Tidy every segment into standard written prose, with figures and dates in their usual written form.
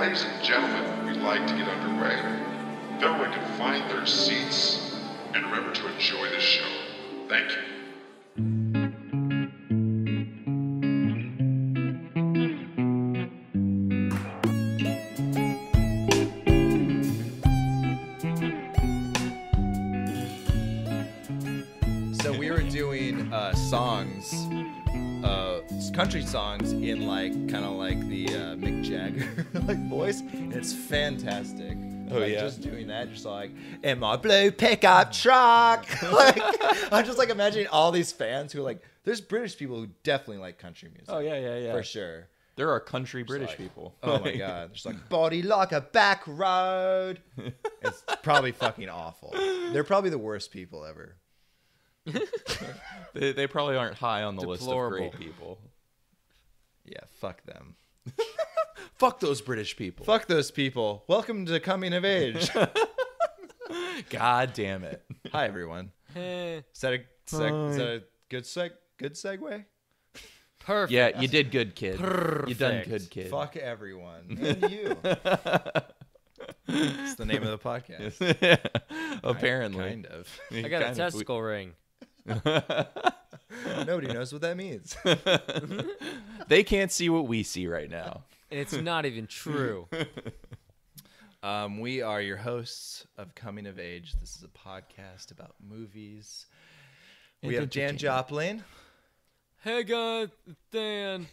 ladies and gentlemen, we'd like to get underway. If everyone can find their seats and remember to enjoy the show. Thank you. So we were doing songs, country songs in like kind of like the Mick Jagger like voice, and it's fantastic. Oh, like, yeah. just doing that, just like in my blue pickup truck. Like I'm just like imagining all these fans who like. There's British people who definitely like country music. Oh yeah, for sure. There are country British like, people. Oh my god, there's like body like a back road. It's probably fucking awful. They're probably the worst people ever. They probably aren't high on the Deplorable. list of great people. Yeah, fuck them. Fuck those British people. Fuck those people. Welcome to Coming of Age. God damn it. Hi everyone. Eh, Is that a good segue? perfect. Yeah, you did good, kid. You done Perfect. good, kid. Fuck everyone. And you. It's the name of the podcast. Apparently. Kind of. I got a testicle ring. Nobody knows what that means. They can't see what we see right now. And it's not even true. We are your hosts of Coming of Age. This is a podcast about movies. We have Dan Joplin. Hey guys, it's Dan.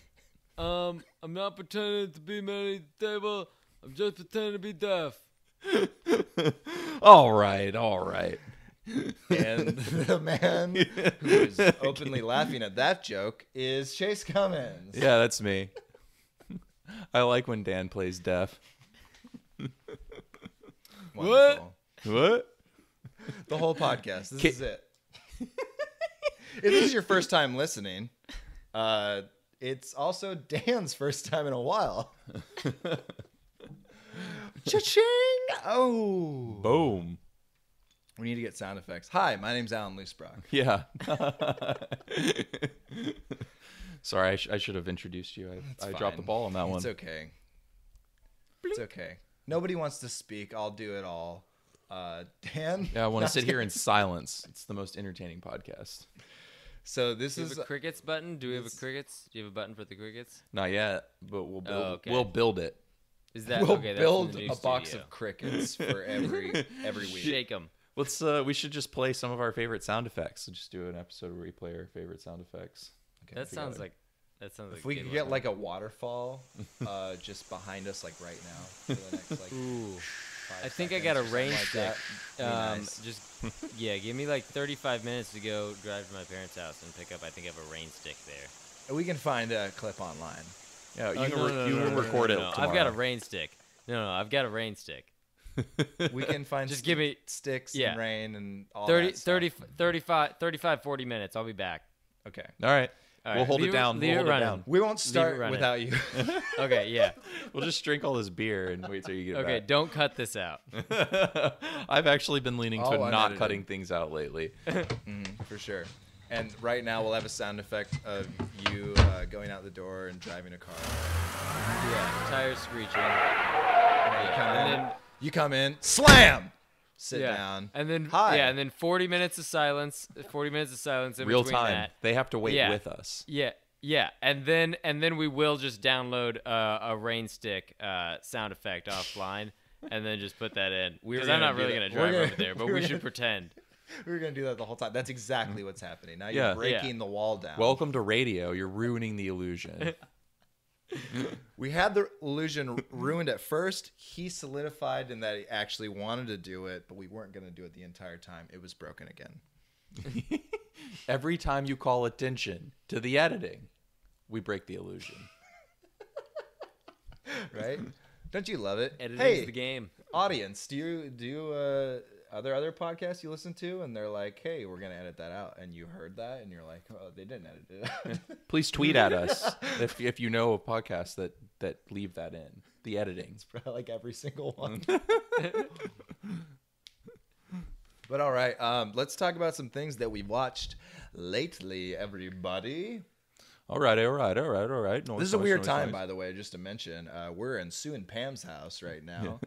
I'm not pretending to be man at the table. I'm just pretending to be deaf. All right. And the man who is openly laughing at that joke is Chase Cummins. Yeah, that's me. I like when Dan plays deaf. Wonderful. What? The whole podcast. This is it. If this is your first time listening, it's also Dan's first time in a while. Cha-ching! Oh. Boom. We need to get sound effects. Hi, my name's Alan Loosebrock. Yeah. Sorry, I should have introduced you. I dropped the ball on that one. It's okay. It's okay. Nobody wants to speak. I'll do it all. Dan? Yeah, I want to sit here in silence. It's the most entertaining podcast. So this Do you is... have a crickets button? Do we have a crickets? Do you have a button for the crickets? Not yet, but we'll build. Oh, okay. We'll build it. Is that We'll okay? build that's in the a new box studio. of crickets for every week. Shake them. Let's. We should just play some of our favorite sound effects. So just do an episode where we play our favorite sound effects. Okay. That sounds like If we a could good get one. like a waterfall just behind us like right now for the next like Ooh. 5 I think I seconds got a or something range like stick. that. Be nice. Just give me like 35 minutes to go drive to my parents' house and pick up. I think I have a range stick there. We can find a clip online. Yeah, Oh, you can record it. no. Tomorrow. I've got a range stick. No, I've got a range stick. We can find Just give me sticks yeah. and rain and all 30, that stuff. 35, 40 minutes. I'll be back. Okay. All right. All We'll right, hold leave it down. leave We'll it hold it running. down. We won't start running. without you. Okay, yeah. We'll just drink all this beer and wait till you get Okay, back. don't cut this out. I've actually been leaning to Oh, not unedited. cutting things out lately. For sure. And right now we'll have a sound effect of you going out the door and driving a car. Yeah, tires screeching. You come in, slam, sit Yeah. down, And then Hi. yeah, and then 40 minutes of silence. 40 minutes of silence in Real between time. that. They have to wait Yeah. with us. Yeah, and then we will just download a rain stick sound effect offline, and then just put that in. We were Because I'm gonna not do really that. gonna We're drive gonna- over there, but we were we gonna- should pretend. We were going to do that the whole time. That's exactly what's happening. Now Yeah. you're breaking the wall down. Welcome to radio. You're ruining the illusion. We had the illusion ruined at first. He solidified in that he actually wanted to do it, but we weren't going to do it the entire time. It was broken again. Every time you call attention to the editing, we break the illusion. Right? Don't you love it? Editing's Hey, the game. audience, do you are there other podcasts you listen to and they're like, hey, we're going to edit that out, and you heard that and you're like, oh, they didn't edit it out. Please tweet at us if you know a podcast that leave that in the editing. Probably like every single one. But all right, let's talk about some things that we watched lately, everybody. All right. No, This is a weird time, by the way, just to mention. We're in Sue and Pam's house right now.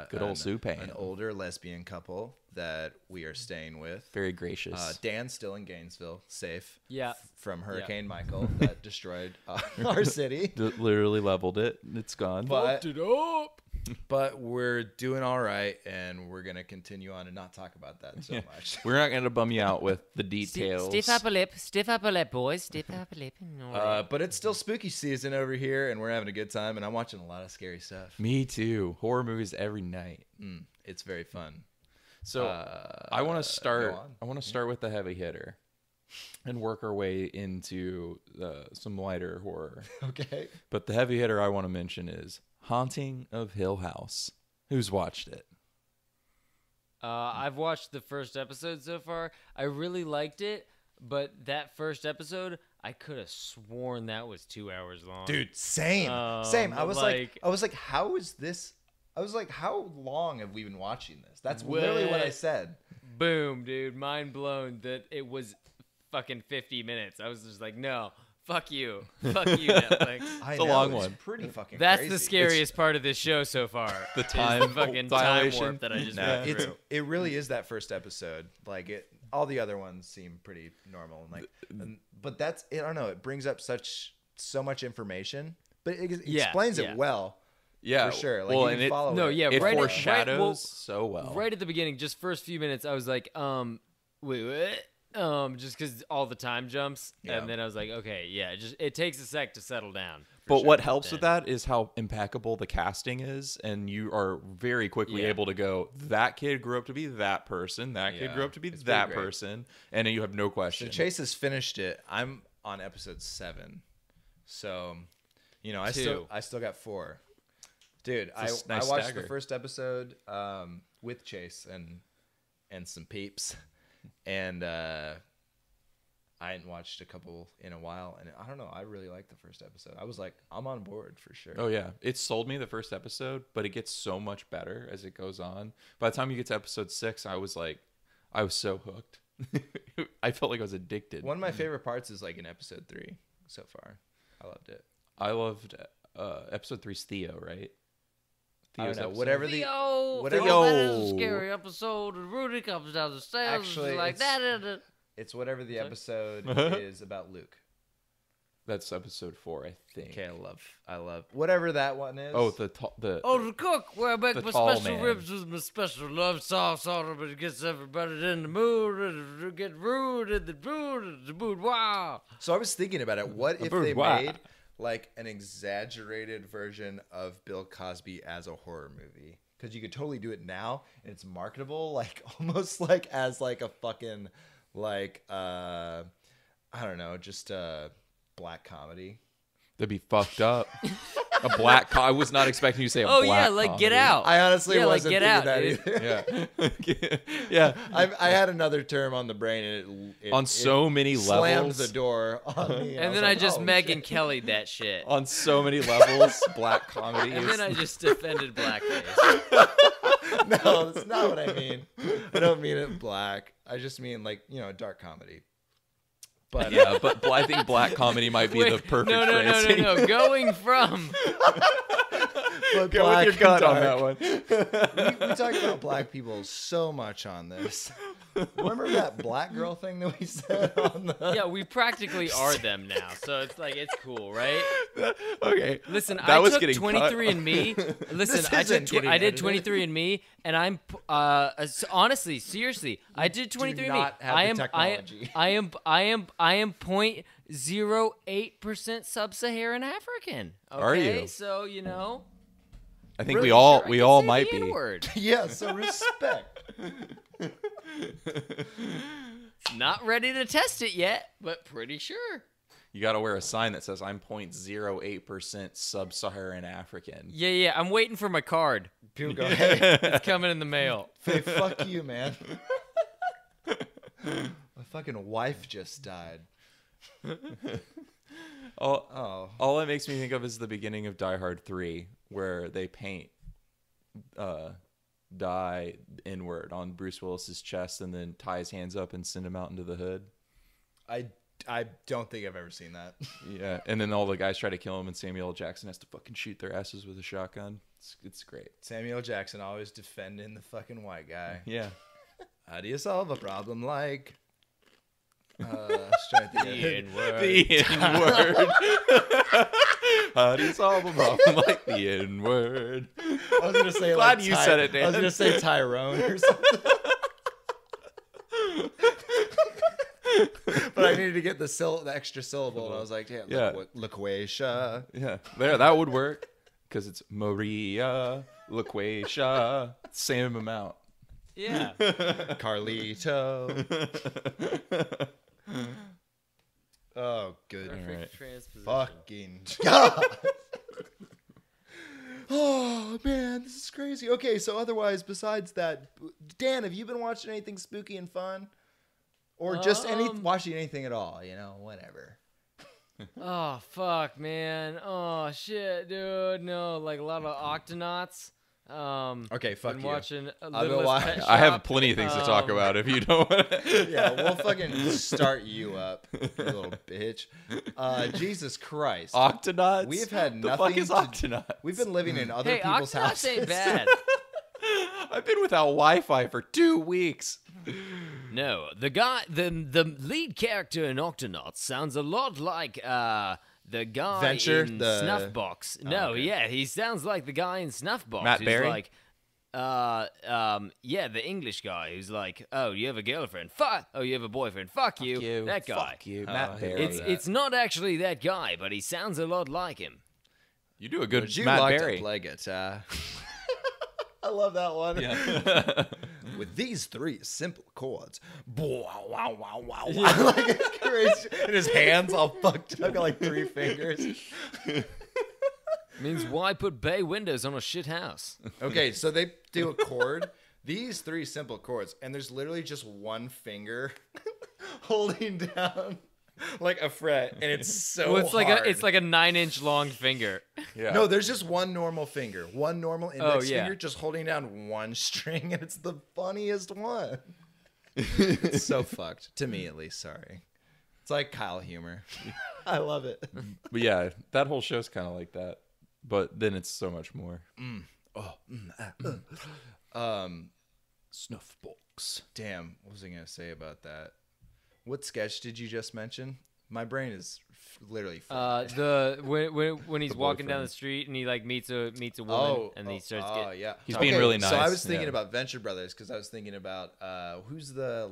Good old Sue Pam. An older lesbian couple that we are staying with. Very gracious. Dan's still in Gainesville, safe. Yeah. From Hurricane Michael that destroyed our city. Literally leveled it. It's gone. But, it up. but we're doing all right, and we're going to continue on and not talk about that so much. We're not going to bum you out with the details. Stiff upper lip, boys. Stiff upper lip. But it's still spooky season over here, and we're having a good time, and I'm watching a lot of scary stuff. Me too. Horror movies every night. It's very fun. So I want to start. go on. I want to start with the heavy hitter, and work our way into some lighter horror. Okay. But the heavy hitter I want to mention is Haunting of Hill House. Who's watched it? I've watched the first episode so far. I really liked it, but that first episode, I could have sworn that was 2 hours long. Dude, same. I was like- like, how is this? I was like, how long have we been watching this? That's literally what I said. Boom, dude. Mind blown that it was fucking 50 minutes. I was just like, no, fuck you. Fuck you, Netflix. It's a long one. Pretty fucking That's crazy. the scariest part of this show so far. The is time the fucking time dilation. warp that I just No, went through. it really is that first episode. Like all the other ones seem pretty normal. But that's I don't know. It brings up so much information, but it explains it well. Yeah, for sure. Like well, you and can it, follow No, it. yeah, it right. foreshadows so well. Right at the beginning, just first few minutes, I was like, wait, just because all the time jumps, Yeah. and then I was like, okay, yeah, it takes a sec to settle down. But what helps with that is how impeccable the casting is, and you are very quickly Yeah. able to go, that kid grew up to be that person, that kid Yeah, grew up to be it's that pretty great. person, and then you have no So question. Chase has finished it. I'm on episode 7, so I still got 4. Dude, I It's a nice watched stagger. the first episode with Chase and some peeps, and I hadn't watched a couple in a while, and I don't know. I really liked the first episode. I was like, I'm on board for sure. Oh yeah, it sold me the first episode, but it gets so much better as it goes on. By the time you get to episode 6, I was so hooked. I felt like I was addicted. One of my favorite parts is like in episode 3 so far. I loved it. I loved episode 3's Theo, right? I don't Theo's know. episode. Whatever Theo, that is a scary episode. And Rudy comes down the stairs Actually, like that. It's whatever the episode is about Luke. That's episode 4, I think. Okay, I love whatever that one is. Oh, the Oh, the cook, where I make The my tall special man. ribs with my special love sauce on them, and it gets everybody in the mood, and it get rude in the mood, wow. So I was thinking about it. What if they bourgeois. made like an exaggerated version of Bill Cosby as a horror movie? Because you could totally do it now, and it's marketable, like almost like as like a fucking like I don't know, just a black comedy. That'd be fucked up. A black. I was not expecting you to say a Oh black. yeah, like Get comedy. Out. I honestly Yeah, like wasn't Get thinking Out, that dude. either. Yeah, yeah. I had another term on the brain, and it On so many slammed levels. the door on me. And was then like, I just oh, Megan shit. Kelly that shit. On so many levels, black comedy. And is- then I just defended blackface. No, that's not what I mean. I don't mean it black. I just mean like dark comedy. But yeah, but I think black comedy might be the Wait, perfect no, phrasing. Going from but Go black with your gut and on dark. that one. We talk about black people so much on this. Remember that black girl thing that we said on the? yeah, we practically are them now, so it's like it's cool, right? Okay. Listen, That I was took getting cut. 23andMe. Listen, I isn't took getting I did edited. 23andMe, and I'm honestly, seriously, I did 23andMe. not have I the am technology. I am 0.08% sub-Saharan African. Okay? Are you? So I think Really we all sure I we can all say might the be. N-word. Yeah. So respect. Not ready to test it yet, but pretty sure. You got to wear a sign that says I'm 0.08% sub-Saharan African. Yeah. I'm waiting for my card. People go, hey, It's coming in the mail. fuck you, man. My fucking wife just died. All it makes me think of is the beginning of Die Hard 3, where they paint die inward on Bruce Willis's chest and then tie his hands up and send him out into the hood. I I don't think I've ever seen that. Yeah, and then all the guys try to kill him, and Samuel L. Jackson has to fucking shoot their asses with a shotgun. It's great. Samuel L. Jackson always defending the fucking white guy. Yeah. How do you solve a problem like? Trying to think of The N-word. The N-word. How do you solve a problem like the N-word? I was gonna say Glad like you said it, Dan. I was gonna say Tyrone or something. But I needed to get the extra syllable, and I was like, Yeah. Loquacia. Yeah, there, that would work because it's Maria, LaQuasia, same amount. Yeah. Carlito. Oh, good. Perfect right. transposition. Fucking God. Oh, man, this is crazy. Okay, so otherwise, besides that, Dan, have you been watching anything spooky and fun? Or just watching anything at all, whatever. Oh, fuck, man. Oh, shit, dude. No, like a lot of Octonauts. Okay, fuck been you. watching a I'll go Littlest watch- Pet I have Shop. plenty of things to talk about if you don't want to. Yeah, we'll fucking start you up, you little bitch. Jesus Christ. Octonauts? We have had The fuck nothing is to- Octonauts? We've been living in other Hey, people's Octonauts houses. ain't bad. I've been without Wi-Fi for 2 weeks. No, the lead character in Octonauts sounds a lot like the guy Venture, in the- Snuff Box. No, okay. yeah, he sounds like the guy in Snuff Box. Matt who's Berry? Like, yeah, the English guy who's like, oh, you have a girlfriend? Oh, you have a boyfriend? Fuck you. That guy. Fuck you. Oh, Matt I Berry. love It's not actually that guy, but he sounds a lot like him. You do a good Would you Matt like Berry. to play guitar? I love that one. Yeah. With these 3 simple chords. Wow, wow, wow, wow. Like, it's crazy. And his hands all fucked up, got like 3 fingers. Means why put bay windows on a shit house? Okay, so they do a chord. These 3 simple chords, and there's literally just one finger holding down like a fret, and it's so Well, it's hard. like a 9-inch long finger. Yeah. No, there's just one normal finger, one normal index yeah. finger, just holding down one string, and it's the funniest one. It's so fucked to me, at least. Sorry, it's like Kyle humor. I love it. But yeah, that whole show's kind of like that. But then it's so much more. Snuff Box. Damn, what was I gonna say about that? What sketch did you just mention? My brain is literally fried. When he's walking down the boyfriend. street and he like meets a woman and he starts getting yeah. He's being really So I nice, was thinking yeah. about Venture Brothers because I was thinking about who's the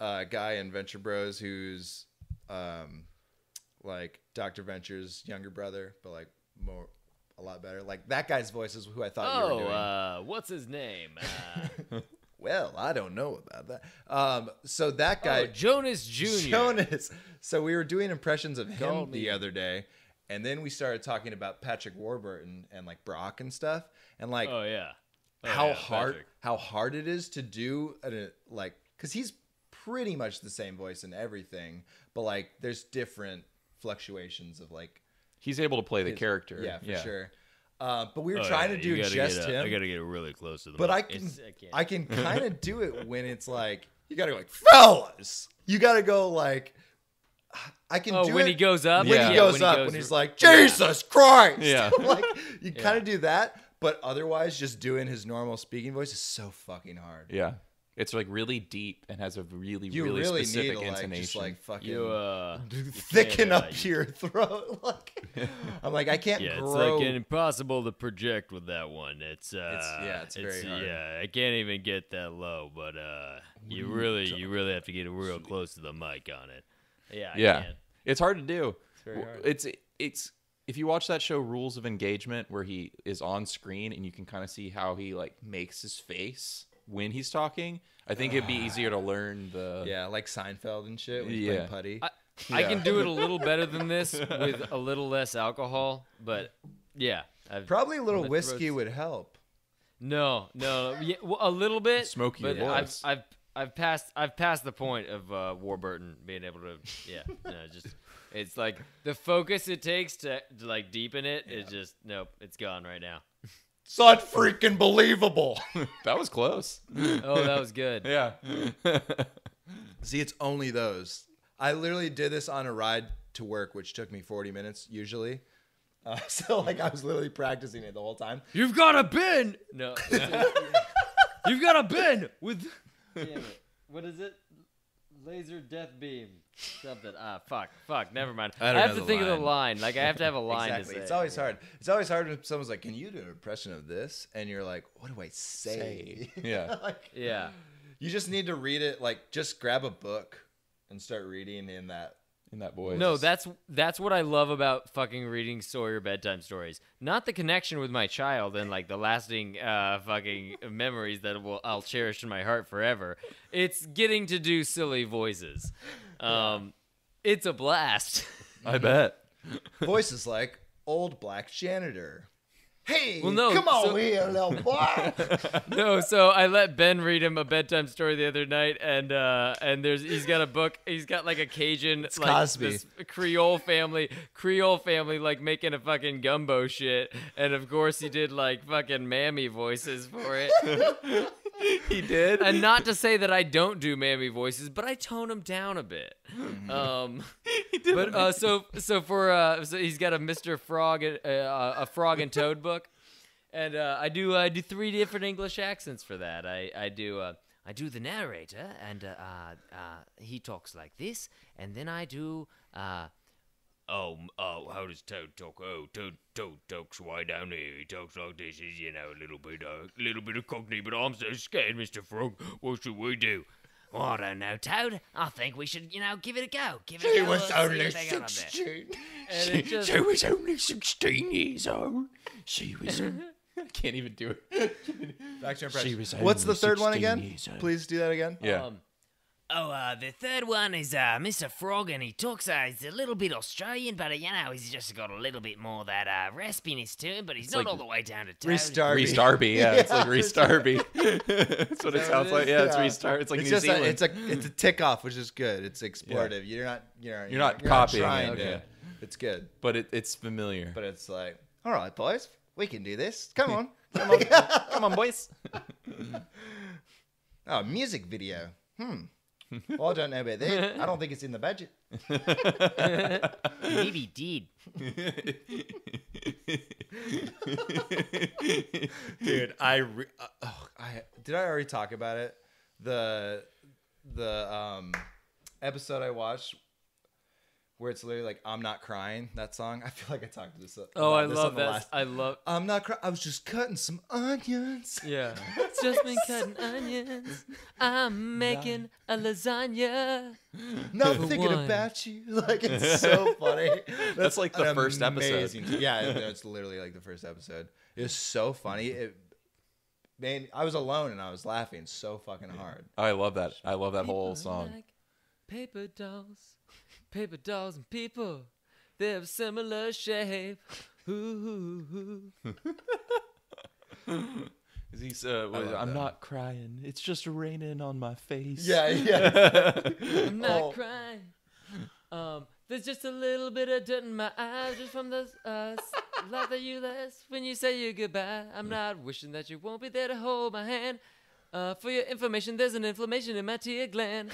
guy in Venture Bros who's like Dr. Venture's younger brother, but like a lot better. Like that guy's voice is who I thought you were doing. what's his name? Well, I don't know about that. So that guy, Jonas Jr. Jonas. So we were doing impressions of Call him me. the other day, and then we started talking about Patrick Warburton and like Brock and stuff, and like Oh yeah. how hard it is to do like because he's pretty much the same voice and everything, but like there's different fluctuations of like He's able to play the his- character. Yeah, for sure. But we were trying to do just him. I gotta get really close to the But mic. I can kind of do it when it's like you gotta go like fellas. You gotta go like I can do when it he goes up. when Yeah. he goes up when he's like Jesus Christ. Yeah. Like you kind of do that, but otherwise just doing his normal speaking voice is so fucking hard. Yeah. It's like really deep and has a really, You really, really specific need to like intonation. just like fucking you thicken can't, up your throat. Like I'm like I can't Yeah, it's grow. like impossible to project with that one. It's it's very hard. Yeah, I can't even get that low, but you really have to get real close to the mic on it. Yeah, I Yeah. can't. It's hard to do. It's very hard. It's if you watch that show Rules of Engagement where he is on screen and you can kind of see how he like makes his face when he's talking, I think it'd be easier to learn the Yeah, like Seinfeld and shit when he's Yeah. playing putty. I can do it a little better than this with a little less alcohol, but yeah, Probably a little my whiskey throat's- would help. No, yeah, well, a little bit. Smoky your but voice. I've passed the point of Warburton being able to just it's like the focus it takes to like deepen it is just nope, it's gone right now. It's not freaking believable. That was close. Oh, that was good. Yeah. See, it's only those. I literally did this on a ride to work, which took me 40 minutes usually. So like I was literally practicing it the whole time. You've got a bin. No. You've got a bin with. Damn it. What is it? Laser death beam. Something. Fuck. Never mind. I have to think of the line. Like I have to have a line Exactly. to say. It's always hard. It's always hard when someone's like, "Can you do an impression of this?" And you're like, "What do I say?" Yeah. Like, Yeah. you just need to read it. Like, just grab a book and start reading in that. voice. No, that's what I love about fucking reading Sawyer bedtime stories. Not the connection with my child and like the lasting fucking memories that I'll cherish in my heart forever. It's getting to do silly voices. It's a blast. I bet. Voices like old black janitor. Hey, Well, no, come on so- here, little boy. No, so I let Ben read him a bedtime story the other night, and he's got a book. He's got like a Cajun, like Cosby. this Creole family, like making a fucking gumbo shit, and of course he did like fucking mammy voices for it. He did. And not to say that I don't do mammy voices, but I tone them down a bit. But so he's got a Mr. Frog, a Frog and Toad book, and I do 3 different English accents for that. I do the narrator, and he talks like this, and then I do how does Toad talk? Oh, Toad talks way down here. He talks like this. He's, a little bit of Cockney, but I'm so scared, Mr. Frog. What should we do? Oh, I don't know, Toad. I think we should, give it a go. Give it a go. She was See only if they got up there. 16. And it just, She was only 16 years old. She was. I can't even do it. Back to She impression. was What's the only third one 16 again? years old. Please do that again. Yeah. The third one is Mr. Frog, and he talks. He's a little bit Australian, but he's just got a little bit more that raspiness to him. But he's not like all the way down to Toad. Reese Darby. Reese Darby. Yeah, it's like Reese Darby. That's what it sounds like. Yeah, it's Yeah. Reese Darby. It's like It's New just Zealand. it's a tick off, which is good. It's explorative. You're not copying trying it, to- yeah. It's good, but it's familiar. but it's like, all right, boys, we can do this. Come on. Come on, boys. Oh, music video. Well, I don't know about that. I don't think it's in the budget. Maybe did. Dude, did I already talk about it? The episode I watched where it's literally like I'm not crying, that song. I feel like I talked this about Oh, I this love on the that. last- I love. I'm not crying. I was just cutting some onions. Yeah. Just been cutting onions. I'm making a lasagna. Not For thinking one. about you. Like, it's so funny. That's like the an first episode. amazing- Yeah, it's literally like the first episode. It was so funny. Man, I was alone and I was laughing so fucking hard. I love that. I love that whole People song. like paper dolls and people. They have similar shape. Ooh. He's, love I'm that. not crying. It's just raining on my face. Yeah. I'm not Oh. crying. There's just a little bit of dirt in my eyes just from the laugh that you last when you say your goodbye. I'm not wishing that you won't be there to hold my hand. For your information, there's an inflammation in my tear gland.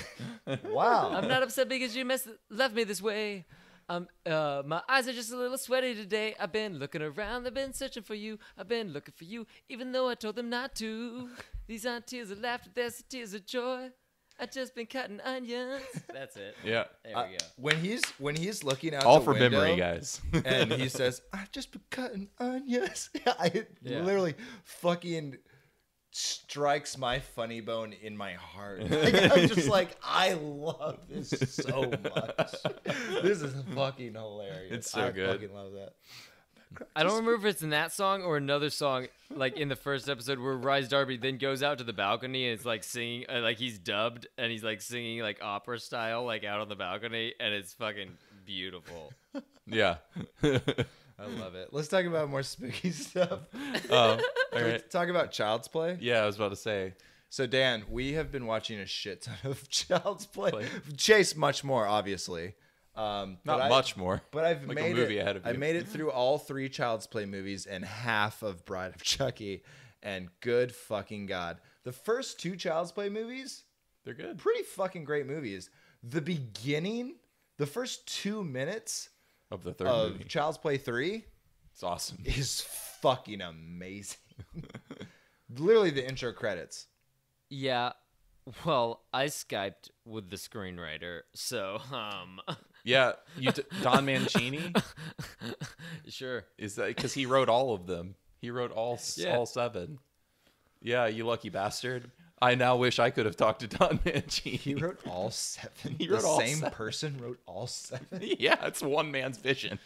Wow. I'm not upset because you left me this way. My eyes are just a little sweaty today. I've been looking around, I've been searching for you. I've been looking for you, even though I told them not to. These aren't tears of laughter, there's tears of joy. I just been cutting onions. That's it. Yeah. There we go. When he's looking out All the for window, memory, guys. and he says, "I've just been cutting onions." Yeah. Literally fucking strikes my funny bone in my heart. Like, I'm just like, I love this so much. This is fucking hilarious. It's so I good. fucking love that. I don't remember if it's in that song or another song, like in the first episode where Rise Darby then goes out to the balcony and it's like singing, like he's dubbed and he's like singing like opera style, like out on the balcony, and it's fucking beautiful. Yeah. I love it. Let's talk about more spooky stuff. All Can we right. talk about Child's Play? Yeah, I was about to say. So, Dan, we have been watching a shit ton of Child's Play. Play. Chase much more, obviously. Not But much more. But I've Like a made movie it. ahead of I you. made it through all 3 Child's Play movies and half of Bride of Chucky, and good fucking god, the first 2 Child's Play movies, They're good. pretty fucking great movies. the beginning, the first 2 minutes Of the third of movie. Child's Play 3 It's awesome. is fucking amazing. Literally the intro credits. Yeah. Well, I Skyped with the screenwriter, so Yeah, Don Mancini sure. is that because he wrote all of them. He wrote all 7. Yeah, you lucky bastard. I now wish I could have talked to Don Mancini. He wrote all 7. He wrote all same 7. person wrote all 7. Yeah, it's one man's vision.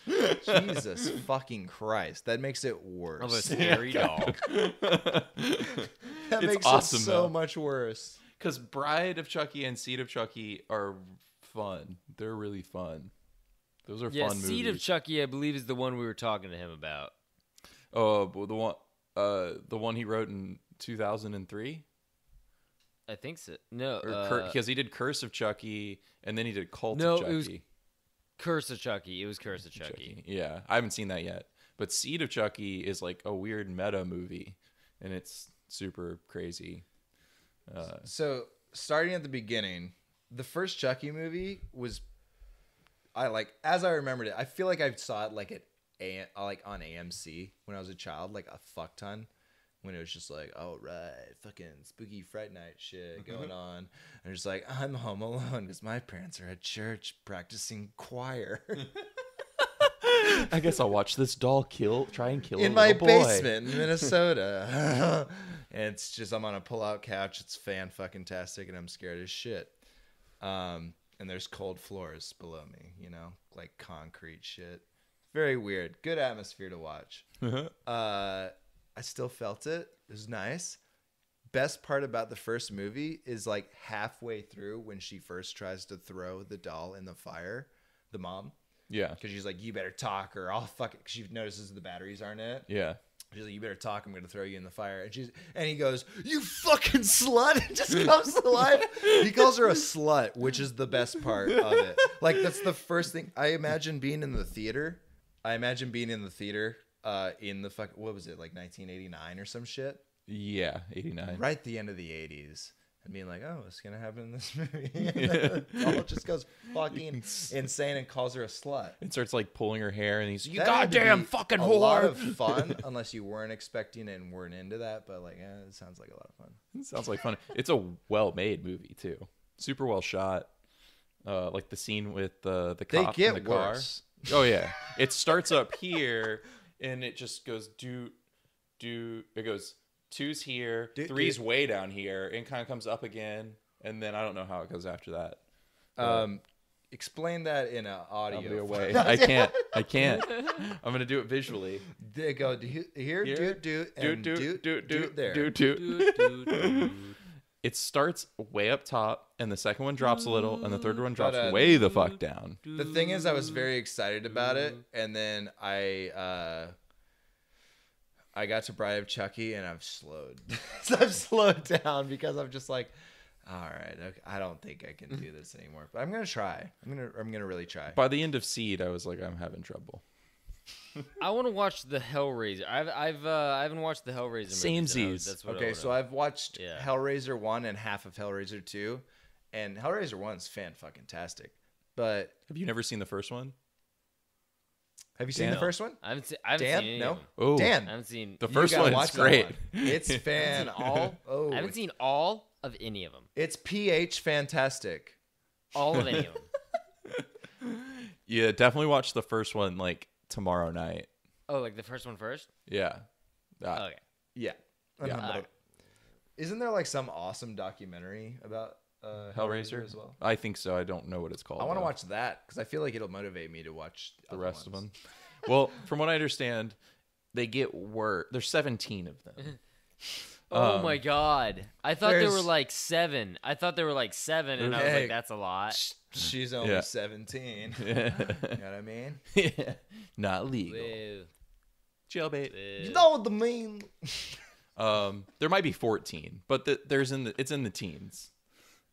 Jesus fucking Christ. That makes it worse. Of a scary dog. That It's makes awesome, it so though. much worse. Because Bride of Chucky and Seed of Chucky are fun. They're really fun. Those are Yeah, fun movies. Seed of Chucky, I believe, is the one we were talking to him about. Oh, but the one he wrote in 2003. I think so. No, Because he did Curse of Chucky, and then he did Cult No, of Chucky. it was Curse of Chucky. It was Curse of Chucky. Yeah, I haven't seen that yet. But Seed of Chucky is like a weird meta movie, and it's super crazy. So, starting at the beginning, the first Chucky movie was, as I remembered it, I feel like I saw it like on AMC when I was a child, like a fuck ton. When it was just like, all right, fucking spooky Fright Night shit going on. And just like, I'm home alone because my parents are at church practicing choir I guess I'll watch this doll try and kill in a my little boy. basement in Minnesota. And it's just, I'm on a pull-out couch. It's fan-fucking-tastic, and I'm scared as shit. And there's cold floors below me, like concrete shit. Very weird. Good atmosphere to watch. I still felt it. It was nice. Best part about the first movie is like halfway through when she first tries to throw the doll in the fire, the mom. Yeah. Because she's like, you better talk or I'll fuck it. 'Cause she notices the batteries aren't in it. Yeah. She's like, you better talk. I'm going to throw you in the fire. And he goes, you fucking slut. And just comes to life. He calls her a slut, which is the best part of it. Like, that's the first thing. I imagine being in the theater. In the what was it, like 1989 or some shit? Yeah, 89. Right at the end of the 80s. And being like, oh, what's going to happen in this movie? It all just goes fucking insane and calls her a slut. And starts like pulling her hair, and he's you That had to goddamn be fucking a whore. lot of fun, unless you weren't expecting it and weren't into that. But like, it sounds like a lot of fun. It sounds like fun. It's a well-made movie too. Super well shot. Like the scene with the cop They in the get car. worse. Oh yeah, it starts up here, and it just goes do. It goes 2's here, 3's way down here, and kind of comes up again, and then I don't know how it goes after that. Explain that in an audio way. I can't. I'm gonna do it visually. They go here, do there. Do. It starts way up top, and the second one drops a little, and the third one drops way the fuck down. The thing is, I was very excited about it, and then I got to Bride of Chucky, and I've slowed. I've slowed down because I'm just like, all right, okay, I don't think I can do this anymore. But I'm gonna try. I'm gonna really try. By the end of Seed, I was like, I'm having trouble. I want to watch the Hellraiser. I haven't watched the Hellraiser. Samesies. That's what Okay, so I've watched Yeah. Hellraiser 1 and half of Hellraiser 2, and Hellraiser 1's fan-fucking-tastic. But Have you never seen the first one? have you seen Dan. the first one? I haven't seen Dan? any No? of them. Oh, Dan. I haven't seen. the You first gotta one watch is that great. one. It's fan. all. Oh, I haven't seen all of any of them. It's PH fantastic. All of any of them. Yeah, definitely watch the first one like tomorrow night. Oh, like the first one first? Yeah. Okay. Yeah. Yeah. Isn't there like some awesome documentary about Hellraiser as well? I think so. I don't know what it's called. I want to though. watch that because I feel like it'll motivate me to watch the other rest of ones. them. Well, from what I understand, they get worse. There's 17 of them. Oh my god! I thought there were there's- like 7. I thought there were like 7, and I was Hey. like, "That's a lot." She's only Yeah. 17. You know what I mean? Not legal. Ew. Jailbait. You know what I mean? There might be 14, but it's in the teens.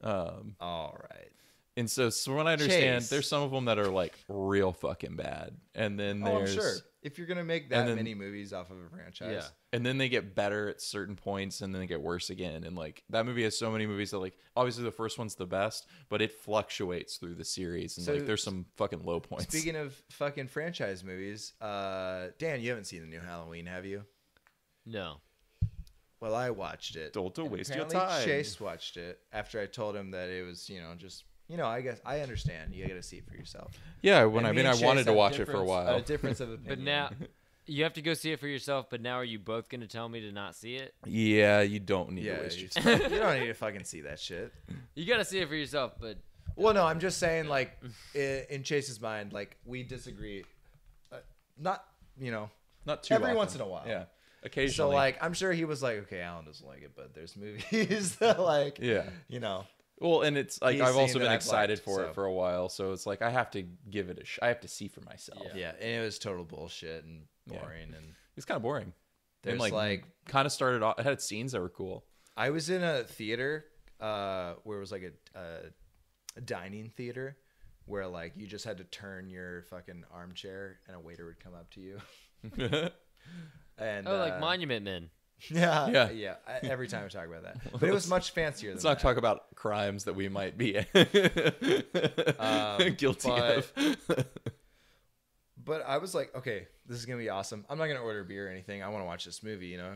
All right. And so from what I understand, Chase. there's some of them that are like real fucking bad, and then Oh, I'm there's sure. if you're gonna make that many movies off of a franchise. And then they get better at certain points, and then they get worse again. And like that movie has so many movies that like obviously the first one's the best, but it fluctuates through the series, and So, like there's some fucking low points. Speaking of fucking franchise movies, Dan, you haven't seen the new Halloween, have you? No. Well, I watched it. Don't waste your Apparently time. Chase watched it after I told him that it was, just, I guess I understand. You got to see it for yourself. Yeah, I And wanted to watch it for a while. A difference of opinion. But now you have to go see it for yourself. But now are you both going to tell me to not see it? Yeah, you don't need to waste you, your time. you don't need to fucking see that shit. You got to see it for yourself. But Well, no, I'm just saying, like, in Chase's mind, like, we disagree. Not, Not too every often. once in a while. Yeah, occasionally. So, like, I'm sure he was like, okay, Alan doesn't like it, but there's movies that, like, yeah. Well, and it's like He's I've seen also that been I've excited liked, for so. it for a while, so it's like I have to give it I have to see for myself. Yeah, and it was total bullshit and boring. And It's kind of boring. there's, and like, kind of started off. It had scenes that were cool. I was in a theater where it was like a dining theater where, like, you just had to turn your fucking armchair and a waiter would come up to you. And like Monument Men. Yeah. Every time we talk about that, but it was much fancier. Let's than not that. talk about crimes that we might be guilty but- of. But I was like, okay, this is gonna be awesome. I'm not gonna order beer or anything. I want to watch this movie. I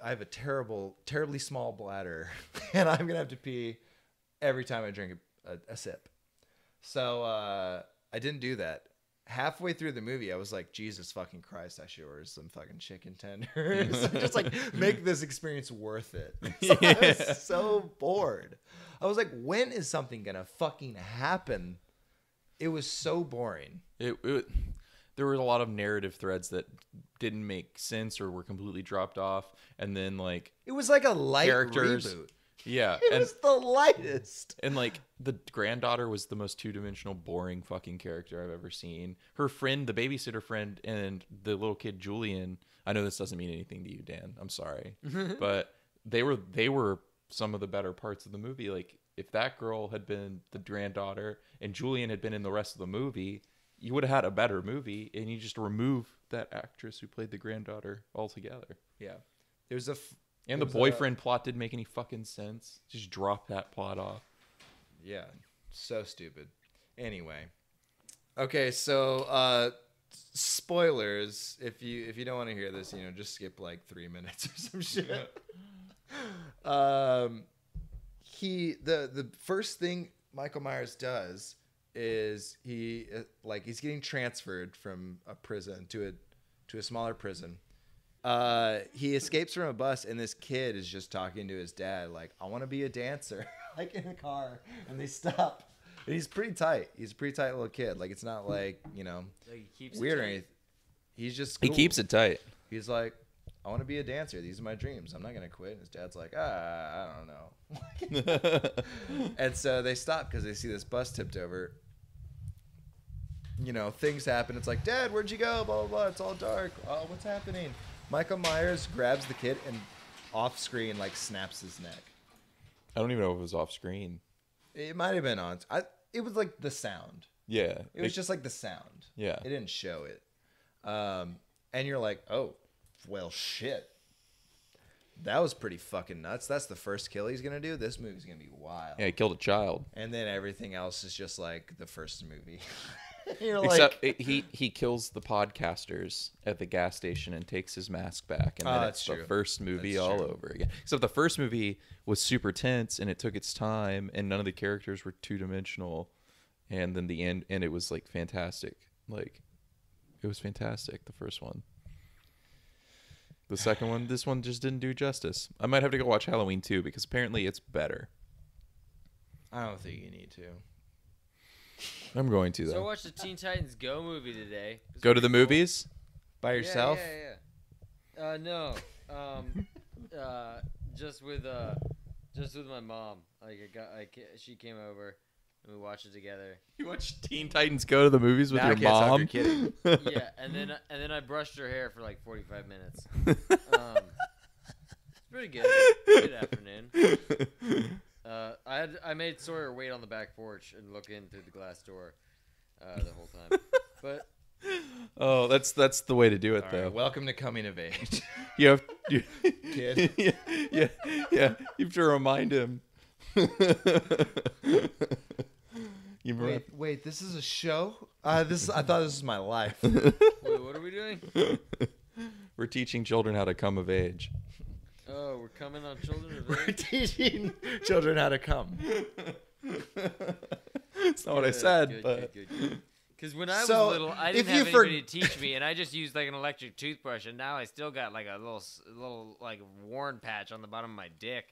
have a terribly small bladder, and I'm gonna have to pee every time I drink a sip. So I didn't do that. Halfway through the movie, I was like, Jesus fucking Christ, I should order some fucking chicken tenders. Just like make this experience worth it. So I was so bored. I was like, when is something gonna fucking happen? It was so boring. There were a lot of narrative threads that didn't make sense or were completely dropped off, and then like It was like a light characters. reboot. Yeah, It was the lightest. And like the granddaughter was the most two-dimensional, boring fucking character I've ever seen. Her friend, the babysitter friend, and the little kid Julian. I know this doesn't mean anything to you, Dan. I'm sorry, but they were some of the better parts of the movie. Like if that girl had been the granddaughter and Julian had been in the rest of the movie, you would have had a better movie. And you just remove that actress who played the granddaughter altogether. Yeah. There's a And the boyfriend plot didn't make any fucking sense. Just drop that plot off. Yeah, so stupid. Anyway, okay, so spoilers. If you don't want to hear this, just skip like 3 minutes or some shit. The first thing Michael Myers does is he's getting transferred from a prison to a smaller prison. He escapes from a bus, and this kid is just talking to his dad like, I want to be a dancer, like in a car, and they stop. And he's pretty tight. He's a pretty tight little kid. Like, it's not like, Like he keeps it weird or tight. anything. He's just He cool. keeps it tight. He's like, I want to be a dancer. These are my dreams. I'm not going to quit. And his dad's like, I don't know. And so they stop because they see this bus tipped over. Things happen. It's like, Dad, where'd you go? Blah, blah, blah. It's all dark. Oh, what's happening? Michael Myers grabs the kid and off screen, like, snaps his neck. I don't even know if it was off screen. It might have been on. It was like the sound. Yeah. It was just like the sound. Yeah. It didn't show it. And you're like, oh, well, shit. That was pretty fucking nuts. That's the first kill he's going to do. This movie's going to be wild. Yeah, he killed a child. And then everything else is just like the first movie. You're Except like, he kills the podcasters at the gas station and takes his mask back, and then that's it's true. the first movie That's all true. over again. Except the first movie was super tense and it took its time, and none of the characters were two-dimensional, and then the end, and it was like fantastic. Like it was fantastic. The first one. The second one, this one just didn't do justice. I might have to go watch Halloween 2 because apparently it's better. I don't think you need to. I'm going to though. So I watched the Teen Titans Go movie today. It was Go to the pretty cool. movies. By yourself? Yeah. No. Just with my mom. She came over and we watched it together. You watch Teen Titans Go to the movies with Now I your can't stop, mom? you're kidding. Yeah, and then I brushed her hair for like 45 minutes. It's pretty good. Good afternoon. I made Sawyer wait on the back porch and look in through the glass door the whole time. But Oh, that's the way to do it, All though. right, welcome to coming of age, You have kid. yeah. You have to remind him. Wait, this is a show? I thought this was my life. Wait, what are we doing? We're teaching children how to come of age. Oh, we're coming on children of We're age. teaching children how to come. That's not what I said, but Good. Because when I was So, little, I if didn't you have for- anybody to teach me, and I just used like an electric toothbrush, and now I still got like a little like worn patch on the bottom of my dick.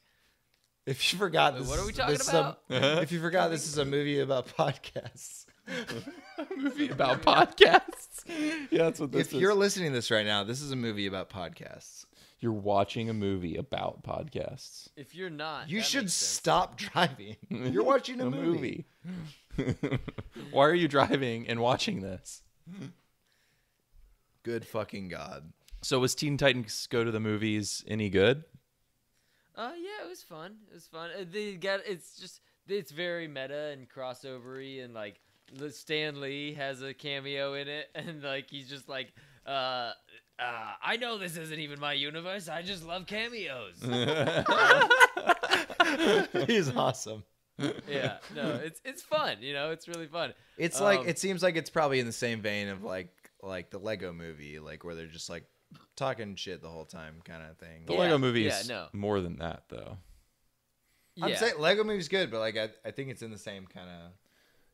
If you forgot, Wait, this what are is- we talking this is about? if you forgot, this is a movie about podcasts. movie about podcasts. Yeah, that's what this If is. you're listening to this right now, this is a movie about podcasts. You're watching a movie about podcasts. If you're not, You that should makes sense. stop driving. You're watching a movie. Why are you driving and watching this? Good fucking God. So was Teen Titans Go to the Movies any good? Yeah, it was fun. It was fun. It's very meta and crossovery, and like Stan Lee has a cameo in it, and like he's just like, I know this isn't even my universe. I just love cameos. He's awesome. Yeah, no, it's fun. You know, it's really fun. It's like it seems like it's probably in the same vein of like the Lego movie, like where they're just like talking shit the whole time kind of thing. The Yeah, Lego movie yeah, is no. more than that, though. I'm Yeah. saying Lego movie's good, but like I think it's in the same kind of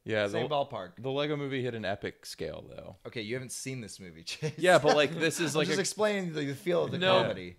Yeah, same ballpark. the Lego movie hit an epic scale, though. Okay, you haven't seen this movie, Chase. Yeah, but like this is I'm like just explaining the feel of the No. comedy.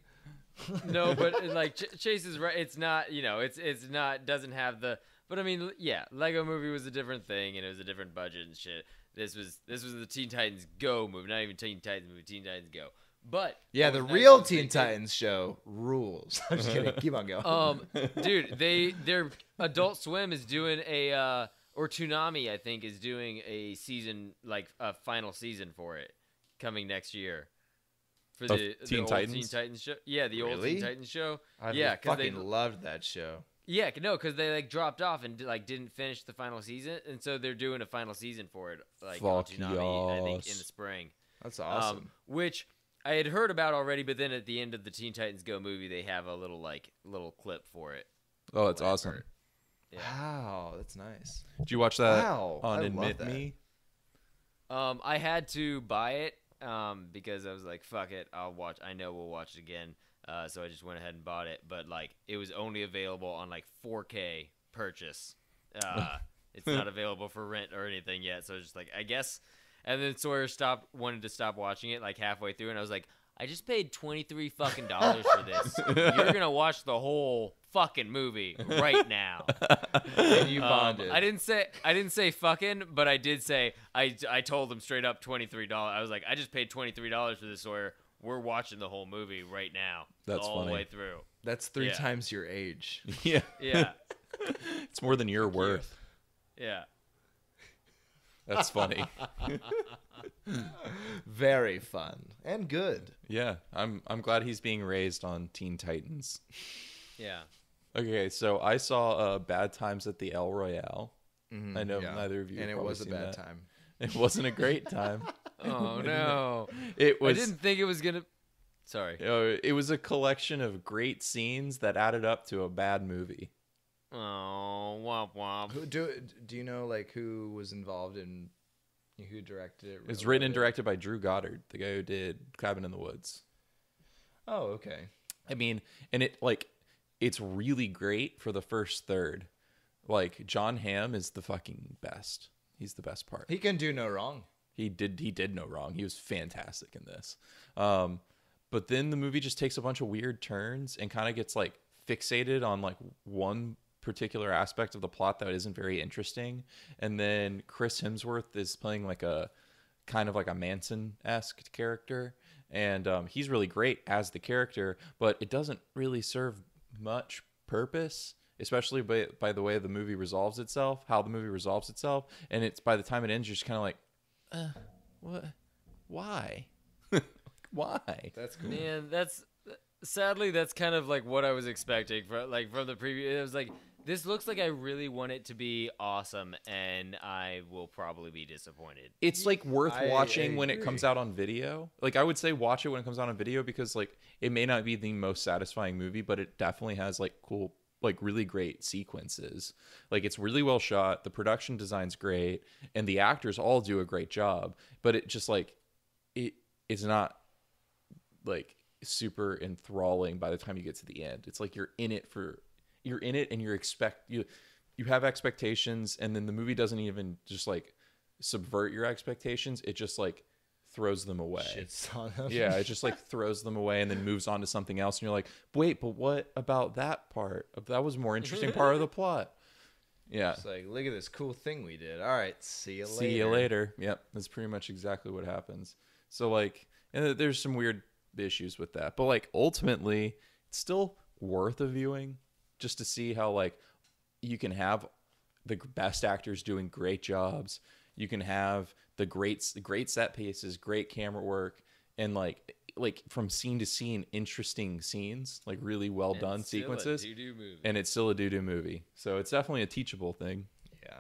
No, but like Chase is right. It's not. You know, it's not. Doesn't have the. But I mean, yeah, Lego movie was a different thing, and it was a different budget and shit. This was the Teen Titans Go movie, not even Teen Titans movie. Teen Titans Go. But Yeah, what the was nice real was they Teen did- Titans show rules. I'm just kidding. Keep on going. Dude, their Adult Swim is doing a or Toonami, I think, is doing a season, like a final season for it coming next year. For Of the Teen old Titans? Teen Titans show. Yeah, the old Really? Teen Titans show. I yeah, because fucking loved that show. yeah, no, because they like dropped off and like didn't finish the final season, and so they're doing a final season for it, like on Fuck Toonami, I think, in yes. the spring. That's awesome. Which I had heard about already, but then at the end of the Teen Titans Go movie, they have a little clip for it. Oh, it's Whatever. awesome. Yeah. Wow, that's nice. Did you watch that Wow, I on love Admit that. Me? I had to buy it because I was like, fuck it, I'll watch. I know we'll watch it again. So I just went ahead and bought it, but like it was only available on like 4K purchase. It's not available for rent or anything yet. So I was just like, I guess. And then Sawyer wanted to stop watching it like halfway through, and I was like, I just paid $23 fucking for this. You're gonna watch the whole fucking movie right now. And you bonded. I didn't say fucking, but I did say I told him straight up $23. I was like, I just paid $23 for this, Sawyer. We're watching the whole movie right now. That's all funny. the way through. That's 3 Yeah. times your age. Yeah, Yeah. it's more than you're worth. Yeah. That's funny. Very fun and good. Yeah, I'm glad he's being raised on Teen Titans. Yeah. Okay, so I saw Bad Times at the El Royale. Mhm, I know yeah. neither of you And it probably was a seen bad that. time. It wasn't a great time. Oh no. It was. I didn't think it was gonna. Sorry. It was a collection of great scenes that added up to a bad movie. Oh, womp womp. Do you know like who was involved in who directed it? It was written and directed by Drew Goddard, the guy who did Cabin in the Woods. Oh, okay. I mean, and it's really great for the first third. Like John Hamm is the fucking best. He's the best part. He can do no wrong. He did no wrong. He was fantastic in this. But then the movie just takes a bunch of weird turns and kind of gets like fixated on like one particular aspect of the plot that isn't very interesting. And then Chris Hemsworth is playing like a kind of like a Manson-esque character. And he's really great as the character, but it doesn't really serve much purpose, especially by the way the movie resolves itself, how the movie resolves itself. And it's by the time it ends, you're just kind of like, what? Why? Why? That's cool. Man, sadly that's kind of like what I was expecting from the preview. It was like This looks like I really want it to be awesome, and I will probably be disappointed. It's like worth watching when it agree. comes out on video. Like I would say watch it when it comes out on video because like it may not be the most satisfying movie, but it definitely has like cool, like really great sequences. Like it's really well shot, the production design's great, and the actors all do a great job, but it just like it's not like super enthralling by the time you get to the end. It's like you're in it and you have expectations, and then the movie doesn't even just like subvert your expectations. It just like throws them away. Shits on them. Yeah, it just like throws them away and then moves on to something else. And you're like, wait, but what about that part? That was a more interesting part of the plot. Yeah. It's like, look at this cool thing we did. All right, see you later. See you later. Yep, that's pretty much exactly what happens. So like, and there's some weird issues with that, but like ultimately, it's still worth a viewing just to see how like you can have the best actors doing great jobs. You can have the great set pieces, great camera work, and like from scene to scene, interesting scenes, like really well done sequences. And it's still a doo-doo movie. So it's definitely a teachable thing. Yeah.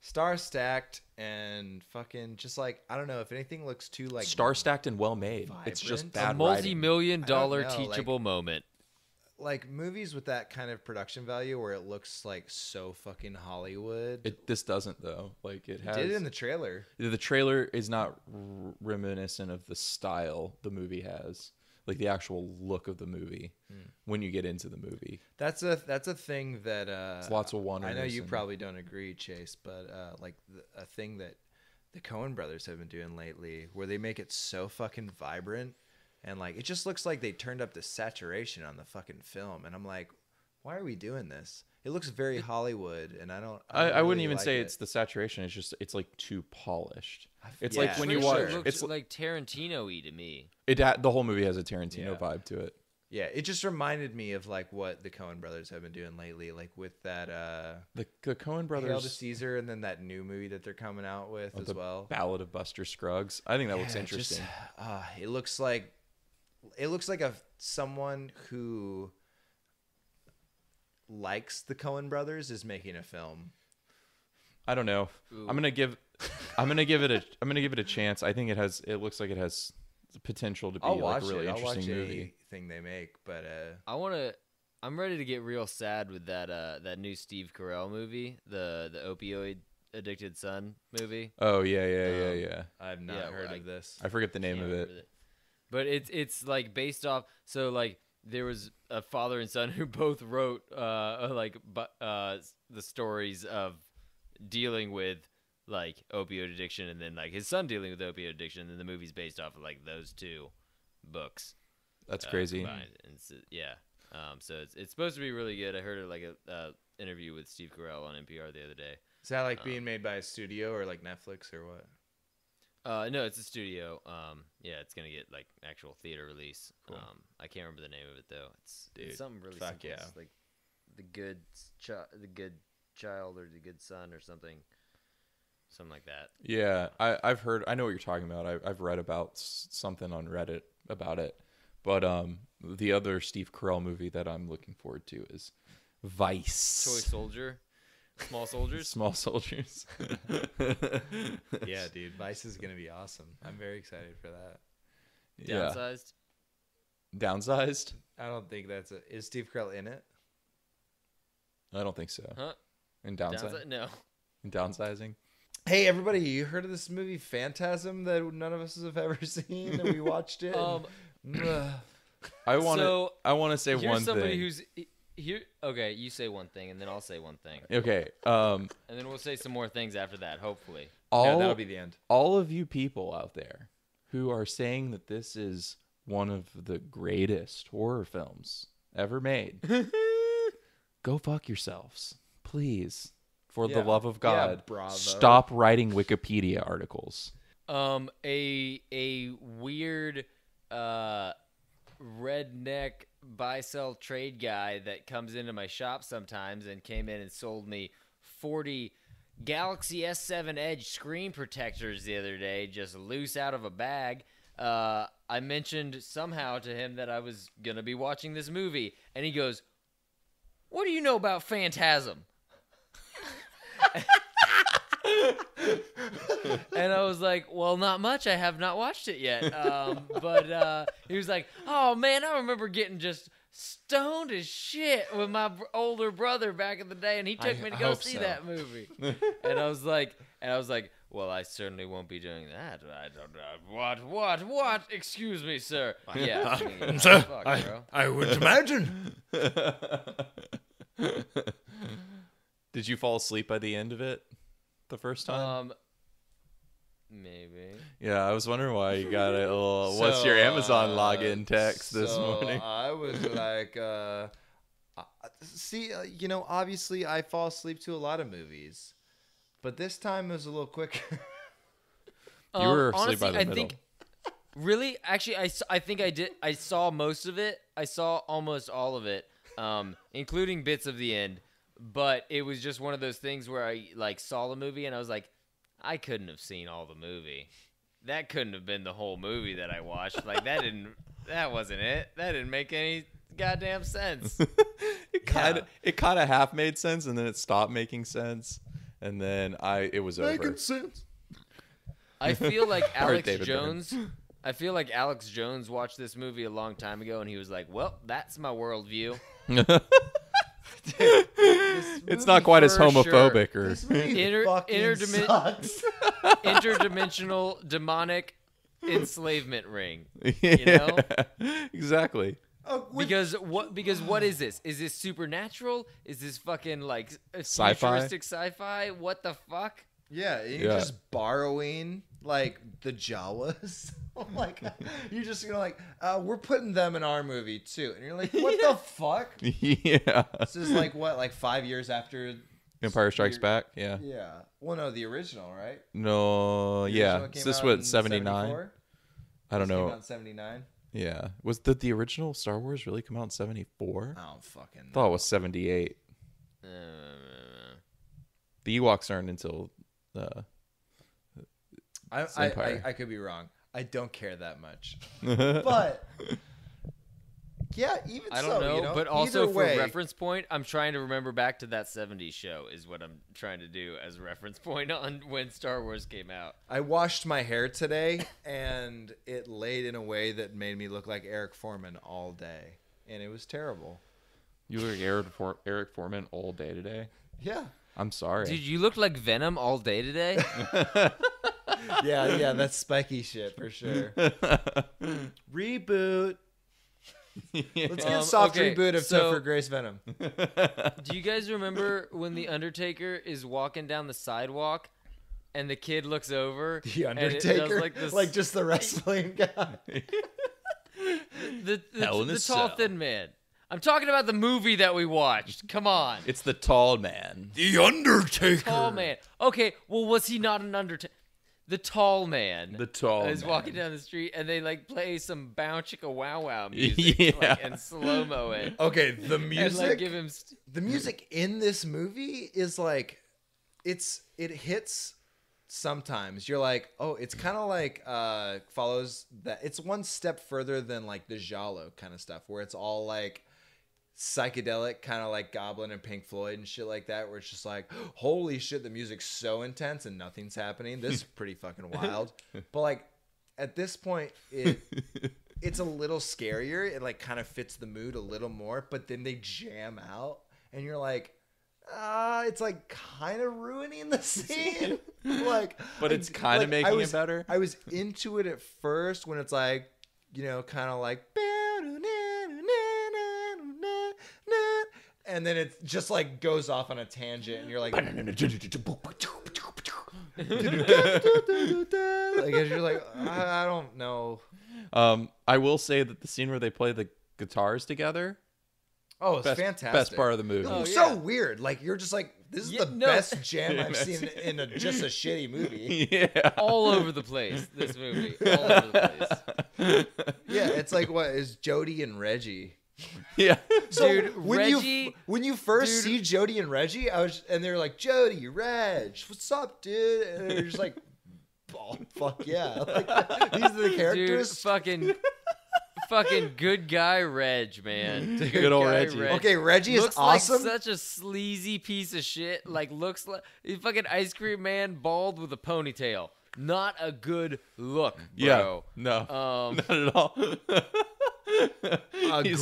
Star stacked and fucking just like, I don't know if anything looks too like Star stacked and well made. It's just Vibrant. bad A writing. multi-million-dollar I don't know, teachable moment. like movies with that kind of production value where it looks like so fucking Hollywood. This doesn't though. Like it has. Did it in the trailer. The trailer is not reminiscent of the style the movie has, like the actual look of the movie when you get into the movie. That's a thing that It's lots of one. I know you probably don't agree, Chase, but like a thing that the Coen brothers have been doing lately, where they make it so fucking vibrant, and like it just looks like they turned up the saturation on the fucking film, and I'm like, why are we doing this? It looks very Hollywood, and I don't I wouldn't really even like say it. it's the saturation. It's just it's like too polished. It's Yeah, like when for you sure. watch. It looks It's like Tarantino-y to me. the whole movie has a Tarantino Yeah. vibe to it. Yeah, it just reminded me of like what the Coen brothers have been doing lately, like with that The Coen Hail to brothers. Caesar, and then that new movie that they're coming out with as The well. Ballad of Buster Scruggs. I think that looks Yeah, interesting. It looks like someone who likes the Coen brothers is making a film. I don't know. Ooh. I'm gonna give it a chance. I think it looks like it has the potential to be I'll like watch a really it. I'll interesting watch movie. anything they make, but I'm ready to get real sad with that new Steve Carell movie, the opioid addicted son movie. Oh yeah. I've not Yeah, heard I- of this. I forget the name Can't of it. remember But it's like based off. So like there was a father and son who both wrote the stories of dealing with like opioid addiction, and then like his son dealing with opioid addiction, and the movie's based off of like those two books. That's crazy. Combined. And so, yeah. So it's supposed to be really good. I heard it like a interview with Steve Carell on NPR the other day. Is that like being made by a studio or like Netflix or what? No, it's a studio. Yeah, it's gonna get like actual theater release. Cool. I can't remember the name of it though. It's Dude, something really fuck simple. yeah. It's like the good child or the good son or something like that. Yeah, I've heard. I know what you're talking about. I've read about something on Reddit about it. But the other Steve Carell movie that I'm looking forward to is Vice. Toy Soldier, Small Soldiers. Small Soldiers. Yeah, dude, Vice is gonna be awesome. I'm very excited for that. Yeah. Downsized. Downsized? I don't think is Steve Carell in it? I don't think so. Huh? In Downsized? No. In downsizing? Hey, everybody, you heard of this movie Phantasm that none of us have ever seen, and we watched it? I want So, to say Here's one somebody thing. who's here. Okay, you say one thing, and then I'll say one thing, Okay. and then we'll say some more things after that. Hopefully. Yeah, that'll be the end. all of you people out there who are saying that this is one of the greatest horror films ever made, go fuck yourselves, please. For the Yeah. love of Yeah, God, bravo. stop writing Wikipedia articles. A weird redneck buy-sell trade guy that comes into my shop sometimes and came in and sold me 40 Galaxy S7 Edge screen protectors the other day, just loose out of a bag. I mentioned somehow to him that I was gonna be watching this movie, and he goes, what do you know about Phantasm? And I was like, well, not much. I have not watched it yet. But he was like, oh, man, I remember getting just stoned as shit with my older brother back in the day, and he took me to go see that movie. And I was like, well, I certainly won't be doing that. I don't know. What? Excuse me, sir. Yeah. Sir, fuck, bro. I would imagine. Did you fall asleep by the end of it the first time? Maybe. Yeah, I was wondering why you got a little. What's your Amazon login text this morning? I was like, obviously I fall asleep to a lot of movies, but this time it was a little quicker. You were asleep honestly, by the middle. Really? Actually, I think I did. I saw most of it. I saw almost all of it, including bits of the end. But it was just one of those things where I saw the movie and I was like, I couldn't have seen all the movie. That couldn't have been the whole movie that I watched. That wasn't it. That didn't make any goddamn sense. It kind of half made sense, and then it stopped making sense, and then it was over. Making sense. I feel like Alex David Jones. I feel like Alex Jones watched this movie a long time ago, and he was like, "Well, that's my worldview." It's not quite as homophobic or interdimensional demonic enslavement ring. You know? Exactly. Because what is this? Is this supernatural? Is this fucking Sci-fi? futuristic sci-fi? What the fuck? Yeah, you're just borrowing the Jawas. You're just we're putting them in our movie too, and you're like, what the fuck? Yeah. This is 5 years after Empire Strikes Back. Yeah. Yeah. Well, no, the original, right? No. Yeah. Is this what 79? I don't know. Came out in 79. Yeah. Did the original Star Wars really come out in 74? I don't fucking know. Thought it was 78. The Ewoks aren't until I could be wrong. I don't care that much. But yeah, even I don't know, but also either for way, reference point, I'm trying to remember back to that 70s show is what I'm trying to do as a reference point on when Star Wars came out. I washed my hair today, and it laid in a way that made me look like Eric Foreman all day, and it was terrible. You look like Eric Foreman all day today? Yeah. I'm sorry. Dude, you look like Venom all day today? Yeah, that's spiky shit for sure. Reboot. Let's get a soft reboot of Topher Grace Venom. Do you guys remember when The Undertaker is walking down the sidewalk and the kid looks over? The Undertaker? And it does like just the wrestling guy? the tall, thin man. I'm talking about the movie that we watched. Come on. It's the tall man. The Undertaker. Tall man. Okay, well, was he not an Undertaker? The tall man. The tall man. Is walking down the street and they play some Bow Chicka Wow Wow music and slow-mo it. Okay, the music. And give him the music in this movie is it hits sometimes. You're like, oh, it's kind of follows that. It's one step further than the Giallo kind of stuff where it's all psychedelic, kind of like Goblin and Pink Floyd and shit like that, where it's just holy shit, the music's so intense and nothing's happening. This is pretty fucking wild. But at this point, it's a little scarier. It kind of fits the mood a little more, but then they jam out and you're like, it's kind of ruining the scene. But it's kind of making it better. I was into it at first when it's kind of and then it just goes off on a tangent and you're like you're like, I don't know. I will say that the scene where they play the guitars together, it's fantastic. Best part of the movie. It's so weird. You're just this is best jam I've seen in just a shitty movie. Yeah. All over the place, this movie. All over the place. Yeah, it's what is Jody and Reggie? Yeah. So dude, when you first see Jody and Reggie, and they're like, Jody, Reg, what's up, dude? And they're just like, oh, fuck yeah. These are the characters. Dude, Fucking good guy Reg, man. Good old guy Reggie. Reg. Okay, Reggie is looks awesome. like such a sleazy piece of shit. Like, looks like a fucking ice cream man bald with a ponytail. Not a good look, bro. Yeah, no, not at all.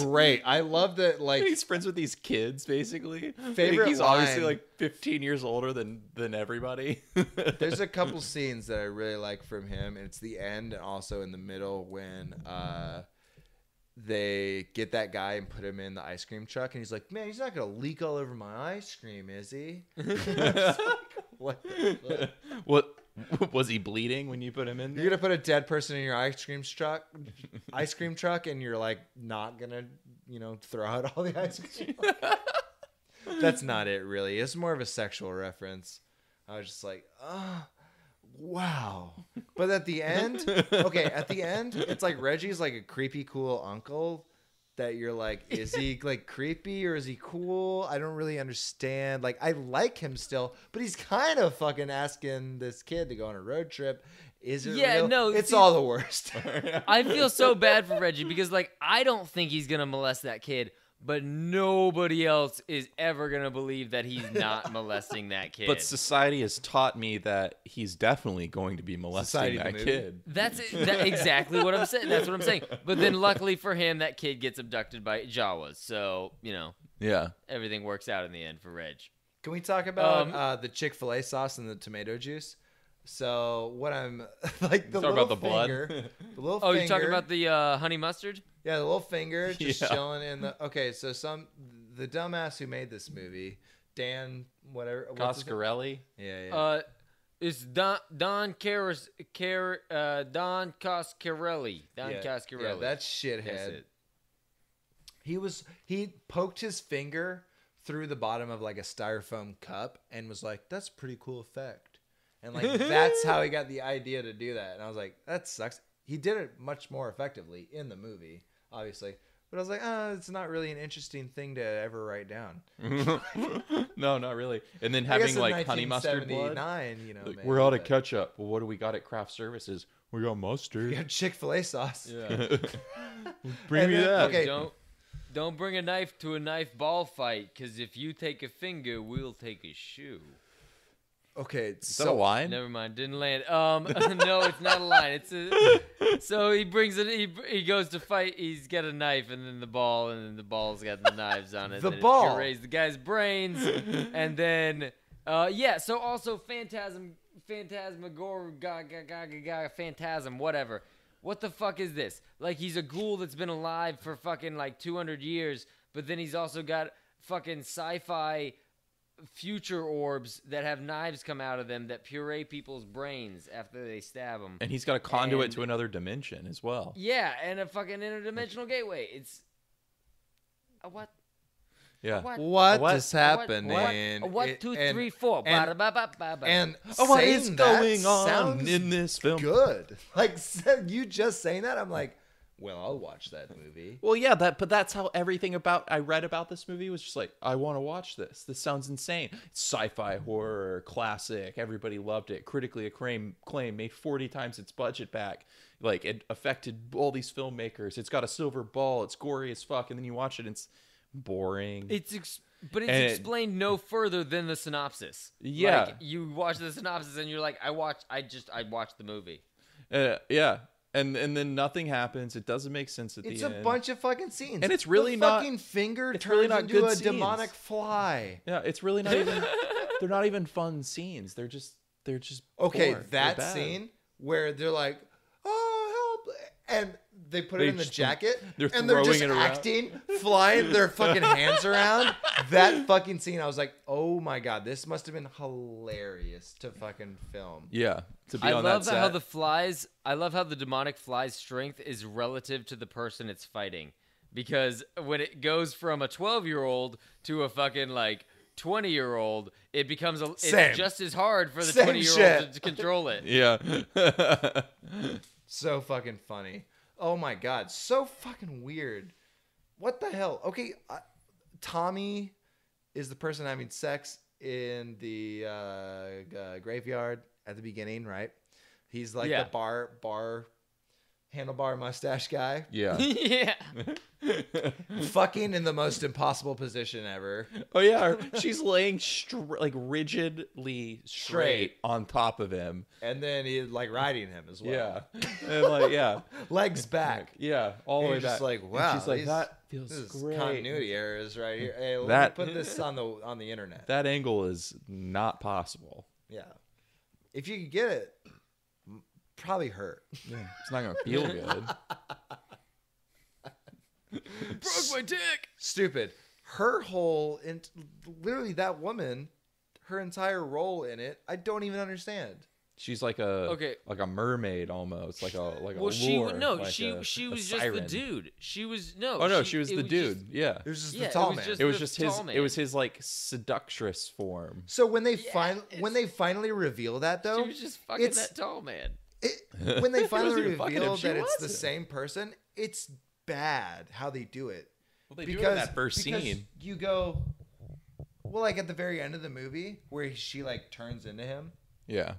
Great. I love that. Like, He's friends with these kids, basically. Favorite He's obviously line- like 15 years older than everybody. there's a couple scenes that I really like from him, and it's the end and also in the middle when they get that guy and put him in the ice cream truck, and he's like, "Man, he's not gonna leak all over my ice cream, is he?" What the fuck? What was he bleeding when you put him in there? You're gonna put a dead person in your ice cream truck, and you're like not gonna, throw out all the ice cream. That's not it, really. It's more of a sexual reference. I was just like, oh, wow. But at the end, it's like Reggie's like a creepy, cool uncle that you're like, is he like creepy or is he cool? I don't really understand. Like, I like him still, but he's kind of fucking asking this kid to go on a road trip. Is it Yeah, real? no, It's see- all the worst. I feel so bad for Reggie because, like, I don't think he's gonna molest that kid, but nobody else is ever gonna believe that he's not molesting that kid. But society has taught me that he's definitely going to be molesting Society, the that movie? kid. That's exactly what I'm saying. That's what I'm saying. But then, luckily for him, that kid gets abducted by Jawas, so Yeah. everything works out in the end for Reg. Can we talk about the Chick-fil-A sauce and the tomato juice? So what I'm like the Talk little about the blood? finger, the little Oh, finger. you're talking about the honey mustard? Yeah, the little finger just Yeah. chilling in the. Okay, so the dumbass who made this movie, Dan, whatever. what's his name? Coscarelli. Yeah. It's Don Coscarelli. Don Coscarelli. Yeah, that shithead. That's it. He poked his finger through the bottom of like a styrofoam cup and was like, "That's a pretty cool effect." And like that's how he got the idea to do that. And I was like, that sucks. He did it much more effectively in the movie, obviously. But I was like, it's not really an interesting thing to ever write down. No, not really. And then I guess having in like honey mustard blood. 1979, Like, maybe, we're out of but- ketchup. Well, what do we got at craft services? We got mustard. You got Chick-fil-A sauce. Yeah. Bring And me then- that. okay. Don't bring a knife to a knife ball fight, because if you take a finger, we'll take a shoe. Okay, Is that a line? Never mind, didn't land. No, it's not a line. So he brings it. He goes to fight. He's got a knife, and then the ball's got the knives on it. The and ball. it purees the guy's brains, and then So also Phantasm, whatever. What the fuck is this? Like, he's a ghoul that's been alive for fucking like 200 years, but then he's also got fucking sci-fi future orbs that have knives come out of them that puree people's brains after they stab them. And he's got a conduit And- to another dimension as well. Yeah, and a fucking interdimensional gateway. It's a what? Yeah. What is happening? What? 2, 3, 4. and- Ba-da-ba-ba-ba-ba. And What is saying that going on sounds in this film? good. Like, you just saying that, I'm like, well, I'll watch that movie. Well, yeah, but that's how everything I read about this movie was just like, I want to watch this. This sounds insane. It's sci-fi horror, classic. Everybody loved it. Critically acclaimed, made 40 times its budget back. Like, it affected all these filmmakers. It's got a silver ball. It's gory as fuck. And then you watch it, and it's boring. It's And it- explained no further than the synopsis. Yeah. Like, you watch the synopsis and you're like, I watched the movie. Yeah. And then nothing happens. It doesn't make sense at It's the a end. bunch of fucking scenes. And it's really the not- fucking finger it's turns really not into good a scenes. demonic fly. Yeah, it's really not even. They're not even fun scenes. They're just. Okay, poor. that They're bad. scene where they're like, "Oh, help!" and they put it They in the just- jacket, they're and they're just throwing it around. acting, flying their fucking hands around. That fucking scene, I was like, "Oh my god, this must have been hilarious to fucking film." Yeah, to be I on love that how set. I love how the demonic fly's strength is relative to the person it's fighting. Because when it goes from a 12-year-old to a fucking like 20-year-old, it becomes Same. it's just as hard for the Same 20-year-old shit. to control it. Yeah. So fucking funny. Oh my god, so fucking weird. What the hell? Okay, Tommy is the person having sex in the graveyard at the beginning, right? He's like Yeah. the bar handlebar mustache guy. Yeah. Yeah. Fucking in the most impossible position ever. Oh yeah, she's laying like rigidly straight on top of him. And then he like riding him as well. Yeah, and like Legs back. yeah, all the And way you're just back. like, And wow, she's like, these- that feels This is great. continuity errors right here. Hey, let That- me put this on the internet. That angle is not possible. Yeah. If you could get it, probably hurt. Yeah, it's not gonna feel good. Broke my dick. Stupid. Her whole, literally that woman, her entire role in it, I don't even understand. She's like like a mermaid almost, like a Well, she lure, no, like she a was just siren. the dude. She was no. Oh no, she was the dude. Just, yeah, It was just Yeah, the tall it was man. just- it was the just his. tall man. It was his like seductress form. So when they it's- when they finally reveal that though, she was just fucking it's- that tall man. when they finally wasn't even fucking him, reveal she that it's the wasn't. same person, it's bad how they do it. Well, they do it in that first because scene. You go, well, like at the very end of the movie where she like turns into him. Yeah,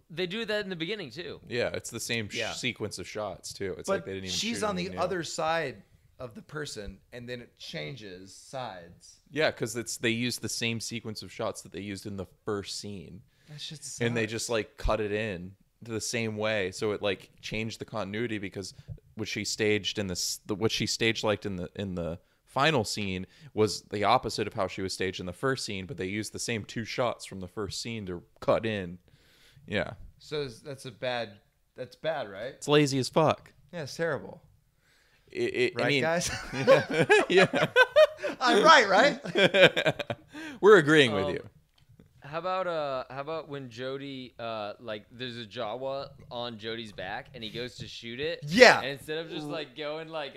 They do that in the beginning too. yeah, it's the same Yeah. sequence of shots too. It's But like they didn't even. she's shoot on the anything new. other side of the person, and then it changes sides. Yeah, because they used the same sequence of shots that they used in the first scene, That shit sucks. and they just like cut it in to the same way, so it like changed the continuity because what she staged in what she staged like in the final scene was the opposite of how she was staged in the first scene, but they used the same two shots from the first scene to cut in. Yeah, So that's bad, right? it's lazy as fuck. Yeah, it's terrible. I Right, mean, guys? yeah, I'm right? we're agreeing with you. How about when Jody like there's a Jawa on Jody's back and he goes to shoot it? Yeah. And instead of just like going like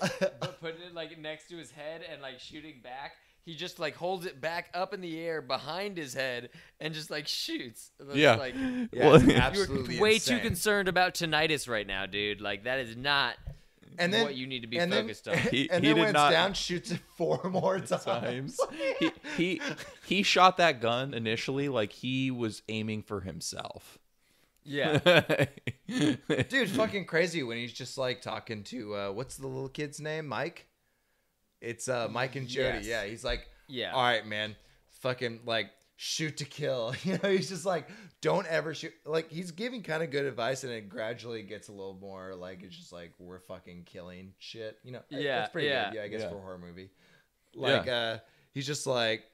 putting it like next to his head and like shooting back, he just like holds it back up in the air behind his head and just like shoots. And it's Yeah. Like, Yeah, Well, it's you're absolutely way insane. too concerned about tinnitus right now, dude. Like that is not And then what you need to be and then- focused on. He and did then when it's not- down, shoots it 4 more times. times. he shot that gun initially like he was aiming for himself. Yeah. Dude, fucking crazy when he's just like talking to what's the little kid's name? Mike? It's Mike and Jody. Yes. Yeah, he's like, Yeah. all right, man, fucking like shoot to kill. You know, he's just like, don't ever shoot. Like he's giving kind of good advice, and it gradually gets a little more like it's just like we're fucking killing shit. You know, Yeah, that's pretty yeah. good. Yeah, I guess Yeah. for a horror movie. Like, he's just like,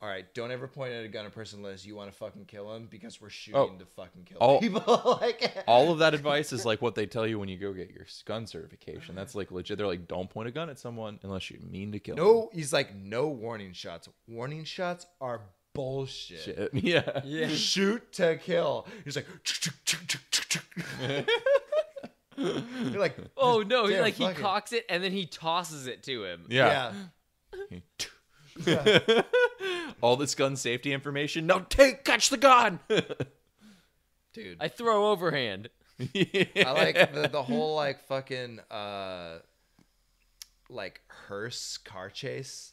all right, don't ever point at a gun at a person unless you want to fucking kill him because we're shooting to fucking kill Oh. people. Like, All of that advice is like what they tell you when you go get your gun certification. That's like legit. They're like, don't point a gun at someone unless you mean to kill them. no, he's like, no warning shots. Warning shots are bullshit. Shit. Yeah. Yeah. Shoot to kill. He's like, you're like, Oh no, he damn, like he fucking- cocks it and then he tosses it to him. Yeah. yeah. All this gun safety information. No, catch the gun. Dude. I throw overhand. I like the whole like fucking like hearse car chase.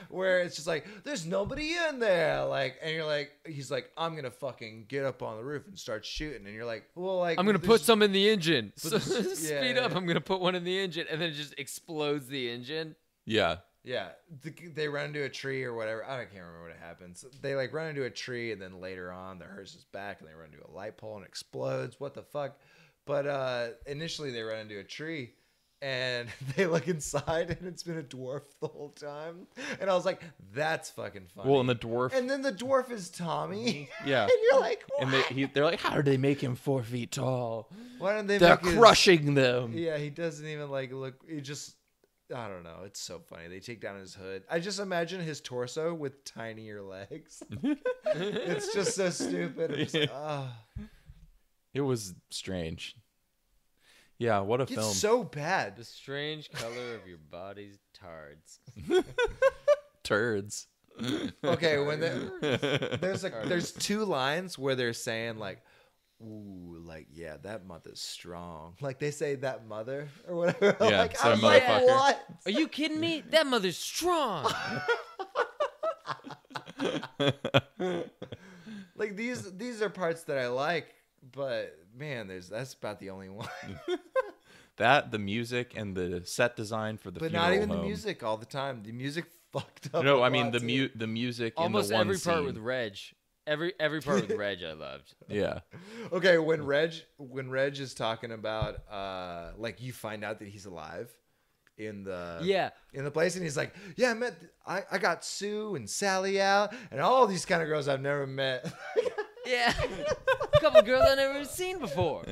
Where it's just like there's nobody in there, like, and you're like, he's like, I'm gonna fucking get up on the roof and start shooting, and you're like, well, like, I'm gonna put there's- some in the engine. So, there's- speed yeah. up. I'm gonna put one in the engine, and then it just explodes the engine. Yeah. Yeah, they run into a tree or whatever. I can't remember what happens. They like run into a tree, and then later on, the hearse is back, and they run into a light pole and explodes. What the fuck? But initially, they run into a tree, and they look inside, and it's been a dwarf the whole time. And I was like, that's fucking funny. Well, and the dwarf. and then the dwarf is Tommy. Yeah. and you're like, what? And they're like, how did they make him 4 feet tall? Why don't they? They're make his- crushing them. Yeah, he doesn't even like look. He just. I don't know. It's so funny. They take down his hood. I just imagine his torso with tinier legs. It's just so stupid. It's just, It was strange. Yeah, what a it's film. so bad. The strange color of your body's tards. Turds. Okay, when there's 2 lines where they're saying like, "Ooh, like yeah, that mother's strong." Like they say that mother or whatever. Yeah, like, some I was like, motherfucker. what? Are you kidding me? That mother's strong. Like these are parts that I like, but man, that's about the only one. That, the music, and the set design for the But funeral not even home. the music all the time. The music fucked up. No, a I mean lot, the too. the music Almost in the one every part scene. with Reg. Every part with Reg I loved. Yeah. Okay, when Reg is talking about like you find out that he's alive in the place, and he's like, yeah, I got Sue and Sally out and all these kind of girls I've never met. Yeah. A couple girls I've never seen before.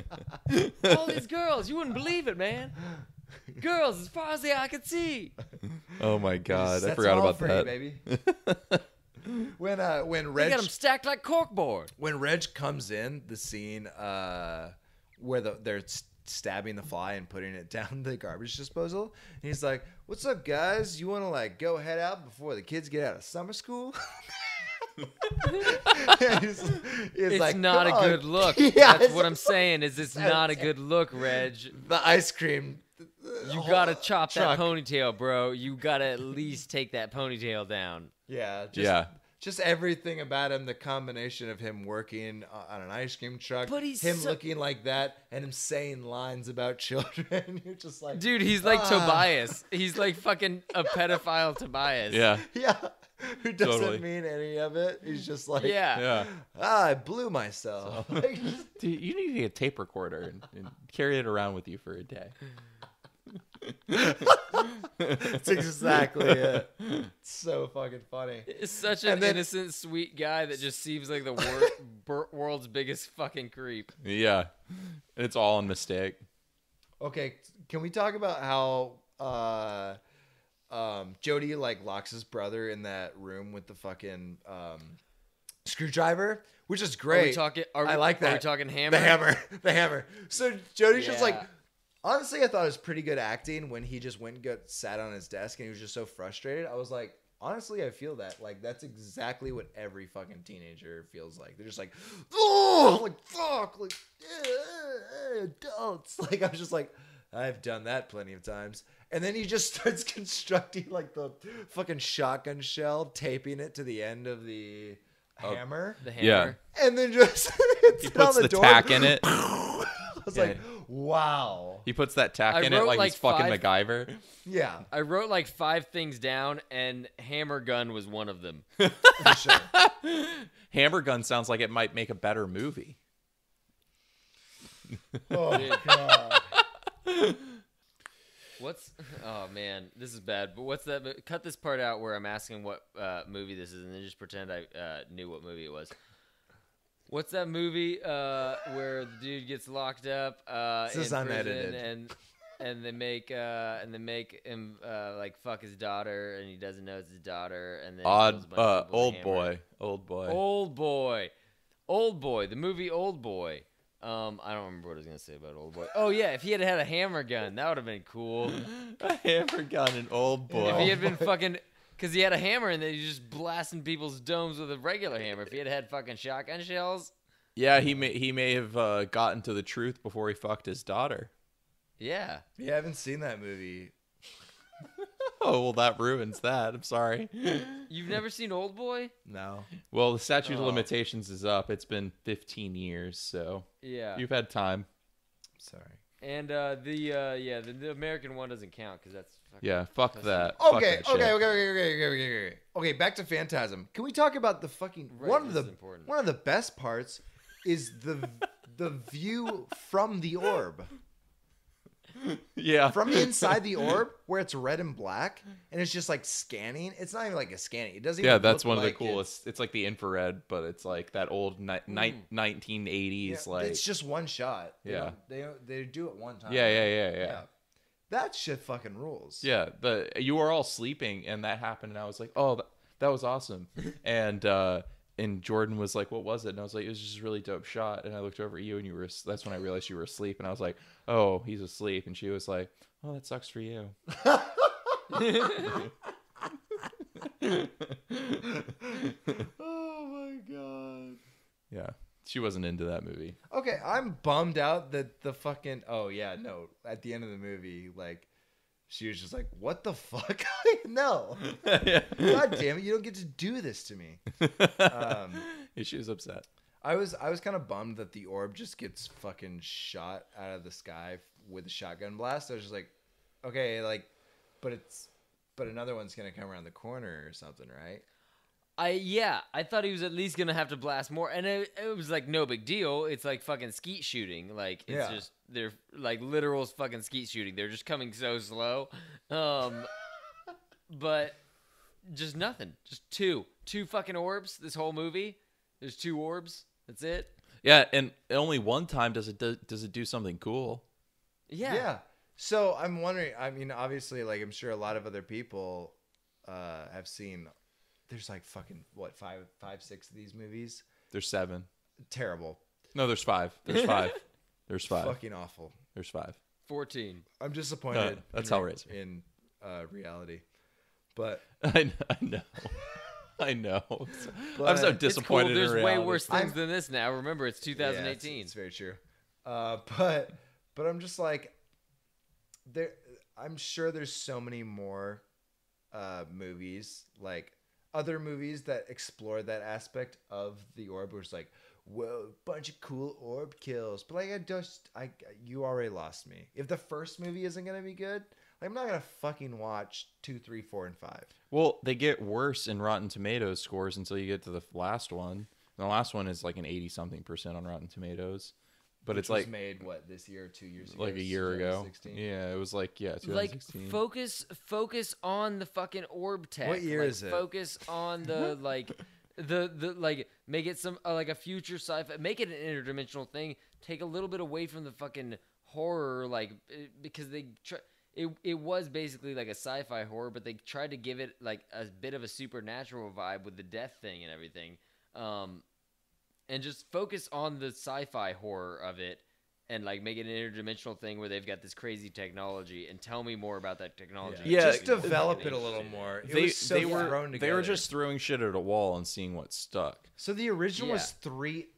All these girls, you wouldn't believe it, man. Girls as far as the eye could see. Oh my God, I Sets forgot them all about free, that. baby. When They Reg got them stacked like corkboard. when Reg comes in the scene where they're stabbing the fly and putting it down the garbage disposal, and he's like, "What's up, guys? You want to like go head out before the kids get out of summer school?" It's like, not a "Come on." good look. Yeah, That's what I'm saying. Is it's not a good look, Reg. The ice cream. You gotta chop truck. that ponytail, bro. You gotta at least take that ponytail down. Yeah. Yeah. Just everything about him, the combination of him working on an ice cream truck, But he's him so- looking like that, and him saying lines about children. You're just like, Dude, he's like Tobias. He's like fucking a pedophile Tobias. Yeah. yeah, who doesn't Totally. mean any of it. He's just like, Yeah. Yeah. I blew myself. Like, Dude, you need to get a tape recorder and carry it around with you for a day. that's exactly it. It's so fucking funny. It's such an And then- innocent, sweet guy that just seems like the world's biggest fucking creep. Yeah. It's all a mistake. Okay, can we talk about how Jody like locks his brother in that room with the fucking screwdriver, which is great. Are we talking? I like that. Are we talking hammer? The hammer. So Jody's just like, Yeah. honestly, I thought it was pretty good acting when he just went and sat on his desk and he was just so frustrated. I was like, honestly, I feel that. Like, that's exactly what every fucking teenager feels like. They're just like, oh, like, fuck, like, adults. Like, I was just like, I've done that plenty of times. And then he just starts constructing, like, the fucking shotgun shell, taping it to the end of the hammer. The hammer. Yeah. And then just hits He it on puts the the door. tack in it. I was Yeah. like, wow. He puts that tack I in it wrote, like like, he's fucking 5 MacGyver. Yeah, I wrote like 5 things down, and hammer gun was one of them. for sure. Hammer Gun sounds like it might make a better movie. Oh, God. What's? Oh man, this is bad. But what's that? Cut this part out where I'm asking what movie this is, and then just pretend I knew what movie it was. What's that movie where the dude gets locked up This is in prison unedited. and they make him like fuck his daughter, and he doesn't know it's his daughter, and then he kills a bunch of people with a Old hammer. boy. Old boy, the movie Old Boy. I don't remember what I was gonna say about Old Boy. Oh yeah, if he had had a hammer gun, that would have been cool. A Hammer Gun and Old Boy. If he had been fucking, because he had a hammer and then he's just blasting people's domes with a regular hammer. If he had fucking shotgun shells, Yeah, he may have gotten to the truth before he fucked his daughter. yeah. If you haven't seen that movie, Oh, well, that ruins that. I'm sorry. You've never seen Old Boy? no. Well, the statute of Oh. limitations is up. It's been 15 years, so Yeah. you've had time. Sorry. And the American one doesn't count because that's fucking Yeah, fuck pussy. that. Fuck Okay, that okay, shit. okay. Okay, back to Phantasm. Can we talk about the fucking Right, one of this the is important. one of the best parts is the view from the orb. Yeah. From inside the orb where it's red and black and it's just like scanning. It's not even like a scanning. It doesn't even Yeah, that's look one of the like coolest. It's like the infrared, but it's like that old 1980s Yeah, like. it's just one shot. Yeah. They do it one time. Yeah. That shit fucking rules. Yeah, you were all sleeping and that happened, and I was like, "Oh, that was awesome." And Jordan was like, "What was it?" And I was like, "It was just a really dope shot." And I looked over at you, and you were. That's when I realized you were asleep, and I was like, "Oh, he's asleep." And she was like, "Oh, that sucks for you." Oh my god. Yeah, she wasn't into that movie. Okay, I'm bummed out that the fucking at the end of the movie, like she was just like, "What the fuck?" No, god damn it, you don't get to do this to me. Yeah, she was upset. I was kind of bummed that the orb just gets fucking shot out of the sky with a shotgun blast. I was just like, okay, like, but another one's gonna come around the corner or something, right? I thought he was at least gonna have to blast more, and it was like no big deal. It's like fucking skeet shooting. Like it's just they're like literal fucking skeet shooting. They're just coming so slow, but just nothing. Just two fucking orbs. This whole movie, there's 2 orbs. That's it. Yeah, and only one time does it do something cool. Yeah. So I'm wondering. I mean, obviously, like I'm sure a lot of other people have seen. There's like fucking what 5, 6 of these movies. There's 7. Terrible. No, there's 5. There's 5. There's 5. Fucking awful. There's 5. 14. I'm disappointed. That's Hellraiser. In reality, but I know. I know. But I'm so it's disappointed. There's in way reality. worse things than this now. Remember, it's 2018. Yeah, it's very true. But I'm just like, I'm sure there's so many more movies, like other movies that explore that aspect of the orb, where it's like, whoa, bunch of cool orb kills. But like, you already lost me. If the first movie isn't gonna be good, like, I'm not gonna fucking watch 2, 3, 4, and 5. Well, they get worse in Rotten Tomatoes scores until you get to the last one. And the last one is like an 80-something% on Rotten Tomatoes. But Which it's like was made what, this year or 2 years ago? like a year ago. 2016? Yeah, it was like 2016. Like focus on the fucking orb tech. What year like, is it? Focus on the like the like make it some like a future sci-fi. Make it an interdimensional thing. Take a little bit away from the fucking horror, like because they it was basically like a sci-fi horror, but they tried to give it like a bit of a supernatural vibe with the death thing and everything. And just focus on the sci-fi horror of it and like make it an interdimensional thing where they've got this crazy technology and tell me more about that technology. Yeah, just develop it a little more. It was so thrown together. They were just throwing shit at a wall and seeing what stuck. So the original was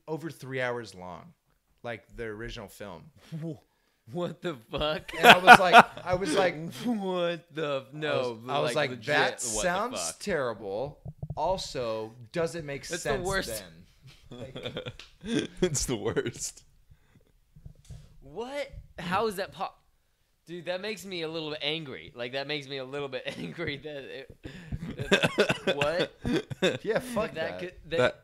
over 3 hours long, like the original film. What the fuck? And I was like, what the no? I was like, legit, that what the sounds fuck? terrible. Also, does it make That's sense the worst. then? Like, It's the worst. What? How is that pop? Dude, that makes me a little bit angry. Like that makes me a little bit angry. What? yeah, fuck That that. could,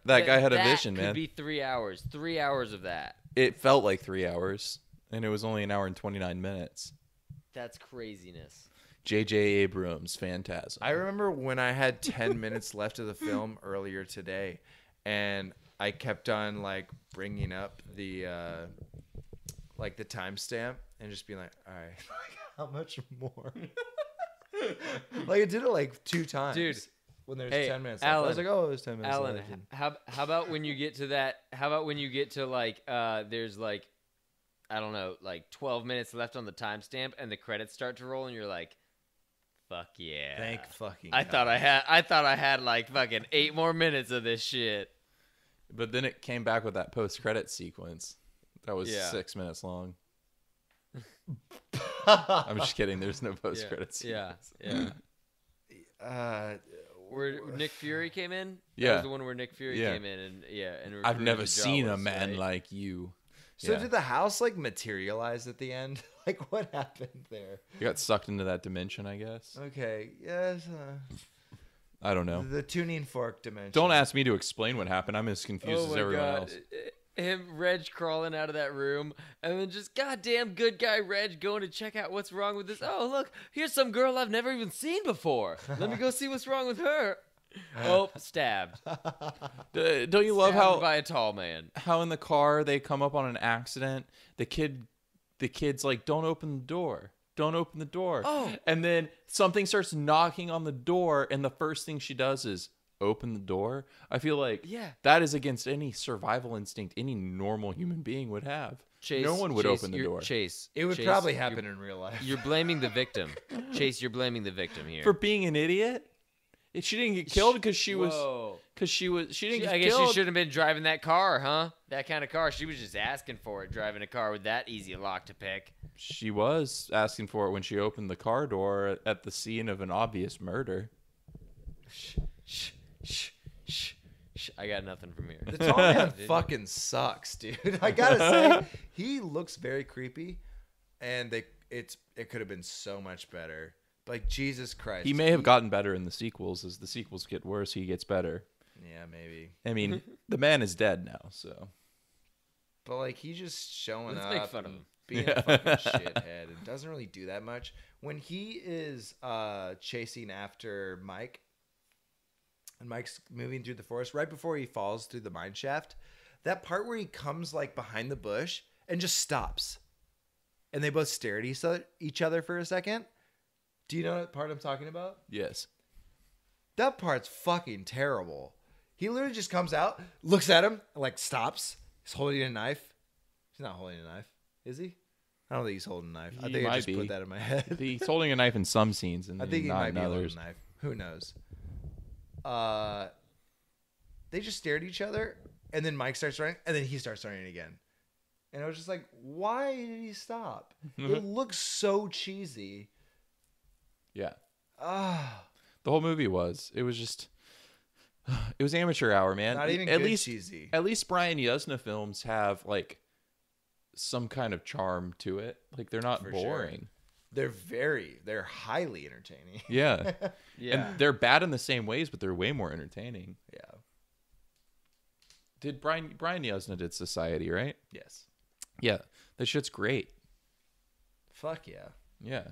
That guy had a that vision, could man. be 3 hours. 3 hours of that. It felt like 3 hours, and it was only an hour and 29 minutes. That's craziness. J.J. Abrams, Phantasm. I remember when I had 10 minutes left of the film earlier today, and I kept on like bringing up the like the timestamp and just being like, all right, like, how much more? Like I did it like 2 times, Dude. When there's Hey, 10 minutes left. Alan, I was like, oh, there's 10 minutes Alan, left. how about when you get to that? How about when you get to like there's like I don't know, like 12 minutes left on the timestamp and the credits start to roll and you're like, fuck yeah. Thank fucking I God. thought I had like fucking 8 more minutes of this shit. But then it came back with that post-credit sequence. That was Yeah. 6 minutes long. I'm just kidding. There's no post-credit sequence. Yeah. Where Nick Fury came in? Yeah. That was the one where Nick Fury Yeah. came in and I've recruited never the seen a Jawas, man right? like you. So Yeah. did the house like materialize at the end? Like what happened there? You got sucked into that dimension, I guess. Okay, yes. I don't know. The tuning fork dimension. Don't ask me to explain what happened. I'm as confused as everyone else. Him, Reg crawling out of that room, and then just goddamn good guy Reg going to check out what's wrong with this. Oh, look, here's some girl I've never even seen before. Let me go see what's wrong with her. Oh, stabbed. Don't you love Stabbed by a tall man. how in the car they come up on an accident? The kid's like, "Don't open the door. Don't open the door." Oh. And then something starts knocking on the door, and the first thing she does is open the door. I feel like Yeah. that is against any survival instinct any normal human being would have. Chase, No one would Chase, open the you're- door. Chase, It would Chase, probably happen in real life. You're blaming the victim. Chase, you're blaming the victim here. For being an idiot? She didn't get killed because she didn't I get guess killed. she shouldn't have been driving that car, huh? That kind of car. She was just asking for it, driving a car with that easy lock to pick. She was asking for it when she opened the car door at the scene of an obvious murder. Shh, shh, shh, shh. I got nothing from here. The tall man fucking sucks, dude. I gotta say, he looks very creepy, and it could have been so much better. Like, Jesus Christ. He may have gotten better in the sequels. As the sequels get worse, he gets better. Yeah, maybe. I mean, the man is dead now, so. But, like, he's just showing Let's up make fun of and him. being a fucking shithead. And doesn't really do that much. When he is chasing after Mike, and Mike's moving through the forest, right before he falls through the mine shaft, that part where he comes, like, behind the bush and just stops. And they both stare at each other for a second. Do you know what part I'm talking about? Yes. That part's fucking terrible. He literally just comes out, looks at him, and like stops. He's holding a knife. He's not holding a knife, is he? I don't think he's holding a knife. I He think I might just be. put that in my head. He's holding a knife in some scenes, and I think he not might in be holding others. a knife. Who knows? They just stare at each other, and then Mike starts running, and then he starts running again. And I was just like, why did he stop? It looks so cheesy. Yeah. Ah, The whole movie was. It was just. It was amateur hour, man. not even at good least, cheesy. At least Brian Yuzna films have like some kind of charm to it. Like they're not For sure. boring. They're highly entertaining. Yeah. Yeah. And they're bad in the same ways, but they're way more entertaining. Yeah. Did Brian Yuzna did Society, right? Yes. Yeah. That shit's great. Fuck yeah. Yeah.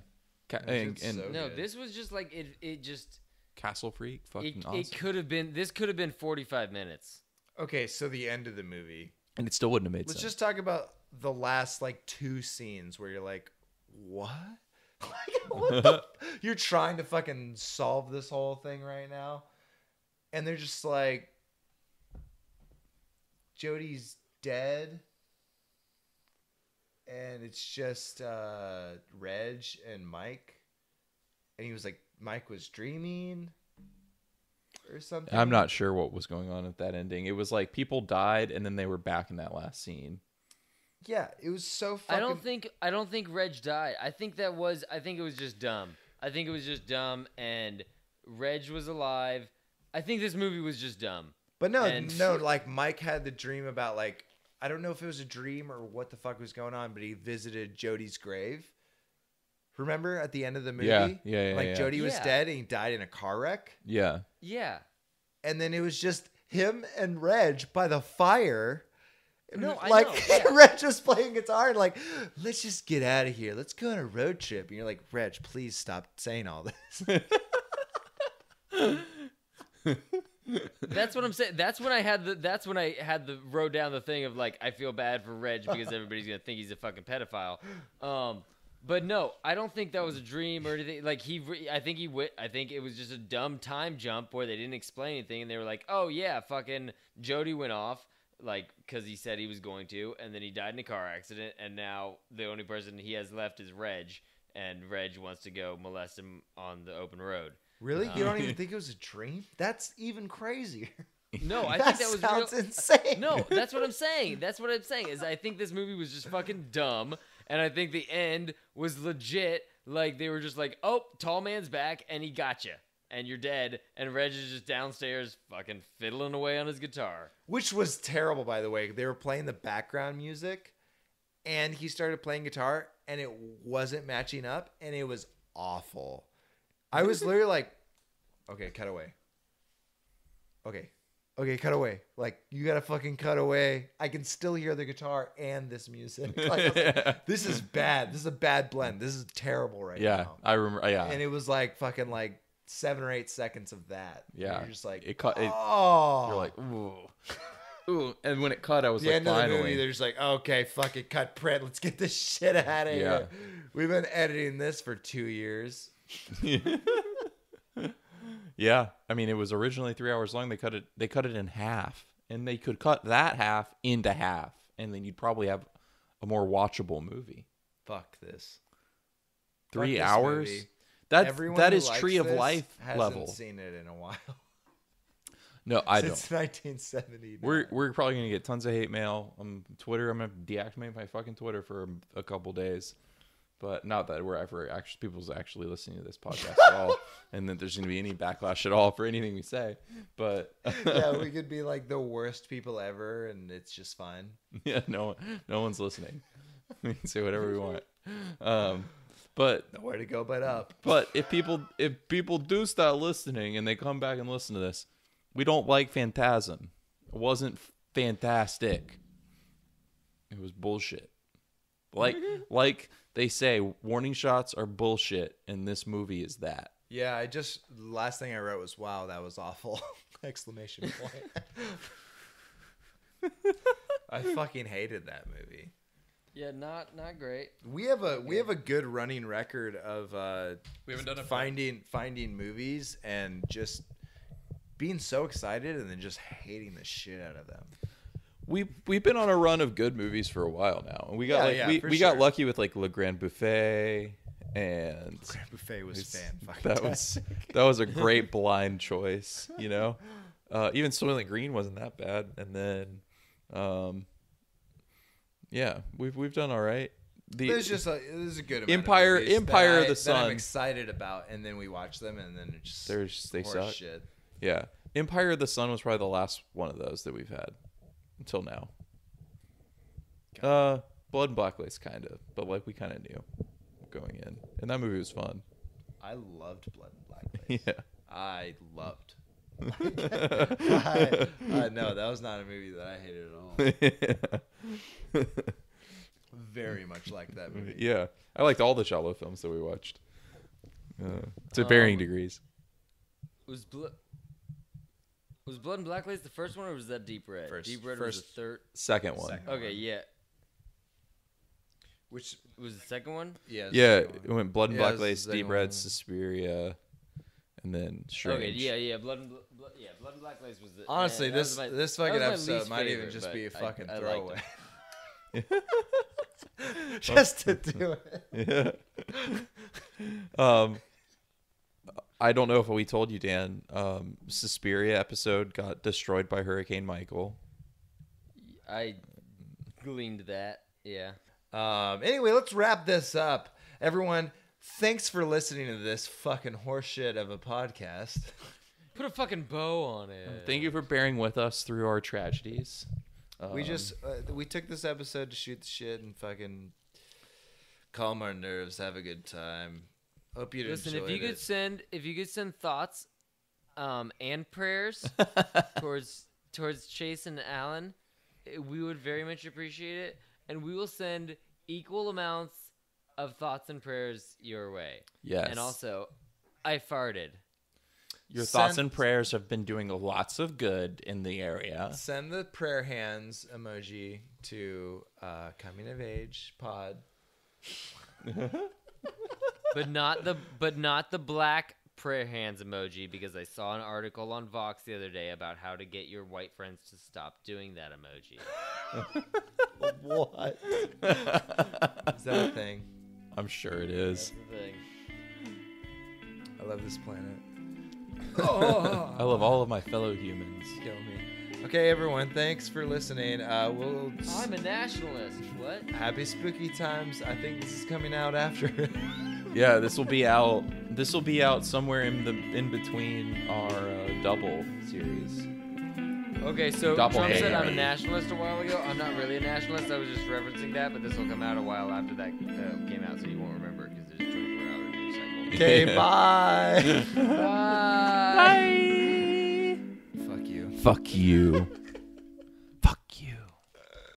That And, shit's so No, good. this was just like it just Castle Freak, fucking it awesome. could have been this could have been 45 minutes. Okay, so the end of the movie. And it still wouldn't have made Let's sense. just talk about the last like 2 scenes where you're like, what? Like, what the you're trying to fucking solve this whole thing right now, and they're just like, Jody's dead, and it's just Reg and Mike, and he was like, Mike was dreaming or something. I'm not sure what was going on at that ending. It was like people died and then they were back in that last scene. Yeah, it was so fucking. I don't think Reg died. I think it was just dumb. I think it was just dumb and Reg was alive. I think this movie was just dumb. But no, And- no, like Mike had the dream about like, I don't know if it was a dream or what the fuck was going on, but he visited Jody's grave. Remember at the end of the movie? Yeah, Like yeah. Jody was Yeah. dead and he died in a car wreck. Yeah. Yeah. And then it was just him and Reg by the fire. No, I like know, yeah. Reg was playing guitar and like, let's just get out of here. Let's go on a road trip. And you're like, Reg, please stop saying all this. That's what I'm saying. That's when I had the wrote down the thing of like I feel bad for Reg because everybody's gonna think he's a fucking pedophile. But no, I don't think that was a dream or anything. Like I think it was just a dumb time jump where they didn't explain anything and they were like, oh yeah, fucking Jody went off like because he said he was going to, and then he died in a car accident, and now the only person he has left is Reg, and Reg wants to go molest him on the open road. Really? You don't even think it was a dream? That's even crazier. No, I That think that was sounds real. insane. No, that's what I'm saying. That's what I'm saying is I think this movie was just fucking dumb, and I think the end was legit. Like they were just like, "Oh, tall man's back, and he got you, and you're dead." And Reg is just downstairs, fucking fiddling away on his guitar. Which was terrible, by the way. They were playing the background music, and he started playing guitar, and it wasn't matching up, and it was awful. I was literally like, okay, cut away. Okay, cut away. Like, you gotta fucking cut away. I can still hear the guitar and this music. Like, I was like, this is bad. This is a bad blend. This is terrible right Yeah. now. I remember. Yeah. And it was like fucking like 7 or 8 seconds of that. Yeah. And you're just like, It cut- it- oh. You're like, ooh. Ooh. And when it cut, I was the like, end of the movie, finally. they're just like, okay, fuck it, cut print. Let's get this shit out of Yeah. here. We've been editing this for 2 years. Yeah. I mean, it was originally 3 hours long. They cut it in half, and they could cut that half into half, and then you'd probably have a more watchable movie. Fuck this. 3 this hours. movie. That Everyone that who is likes Tree of this Life hasn't level. seen it in a while. No, I don't. Since 1970. We're probably gonna get tons of hate mail on Twitter. I'm gonna deactivate my fucking Twitter for a couple days. But not that we're ever actually people's actually listening to this podcast at all, and that there's going to be any backlash at all for anything we say. But Yeah, we could be like the worst people ever, and it's just fine. yeah, no one's listening. We can say whatever we want. But Nowhere to go but up. But if people do start listening and they come back and listen to this, we don't like Phantasm. It wasn't fantastic. It was bullshit. Like they say, warning shots are bullshit, and this movie is that. Yeah, last thing I wrote was, wow, that was awful. Exclamation point. I fucking hated that movie. Yeah, not great. We have a good running record of We haven't done it finding movies and just being so excited and then just hating the shit out of them. We've been on a run of good movies for a while now, and we got we got lucky with like Le Grand Buffet, and Grand Buffet was fantastic. that was a great blind choice, you know. Even Soylent Green wasn't that bad, and then yeah, we've done all right. There's a good amount Empire of movies Empire that of the Sun. I'm excited about, and then we watch them, and then it's just they suck. shit. Yeah, Empire of the Sun was probably the last one of those that we've had until now. Blood and Black Lace kind of, but like we kind of knew going in, and that movie was fun. I loved Blood and Black Lace. Yeah, I loved. No, that was not a movie that I hated at all. Very much like that movie. Yeah, I liked all the Shallow films that we watched, to varying degrees. Was Blood and Black Lace the first one, or was that Deep Red? First. Deep Red First. was the third. Second one. Second. Okay, yeah. Which Was the second one? yeah, Yeah, second it one. went Blood and Yeah, Black this is Lace, the Deep second Red, one. Suspiria, and then Strange. Okay, yeah. Blood and Black Lace was the. Honestly, that was this that fucking was my episode least might even favorite, just but be a fucking I liked throwaway. it. Just to do it. Yeah. I don't know if we told you, Dan. Suspiria episode got destroyed by Hurricane Michael. I gleaned that. Yeah. Anyway, let's wrap this up. Everyone, thanks for listening to this fucking horseshit of a podcast. Put a fucking bow on it. Thank you for bearing with us through our tragedies. We took this episode to shoot the shit and fucking calm our nerves, have a good time. Hope you Listen, enjoyed if you could send thoughts, and prayers towards Chase and Alan, we would very much appreciate it, and we will send equal amounts of thoughts and prayers your way. Yes. And also, I farted. Your thoughts and prayers have been doing lots of good in the area. Send the prayer hands emoji to Coming of Age Pod. But not the black prayer hands emoji, because I saw an article on Vox the other day about how to get your white friends to stop doing that emoji. What? Is that a thing? I'm sure it is. That's the thing. I love this planet. I love all of my fellow humans. Kill me. Okay, everyone, thanks for listening. I'm a nationalist. What? Happy spooky times. I think this is coming out after. Yeah, this will be out. This will be out somewhere in between our double series. Okay, so Double Trump said A. I'm a nationalist a while ago. I'm not really a nationalist. I was just referencing that, but this will come out a while after that came out, so you won't remember because there's a 24-hour news cycle. Okay, bye. Bye. Fuck you. Fuck you.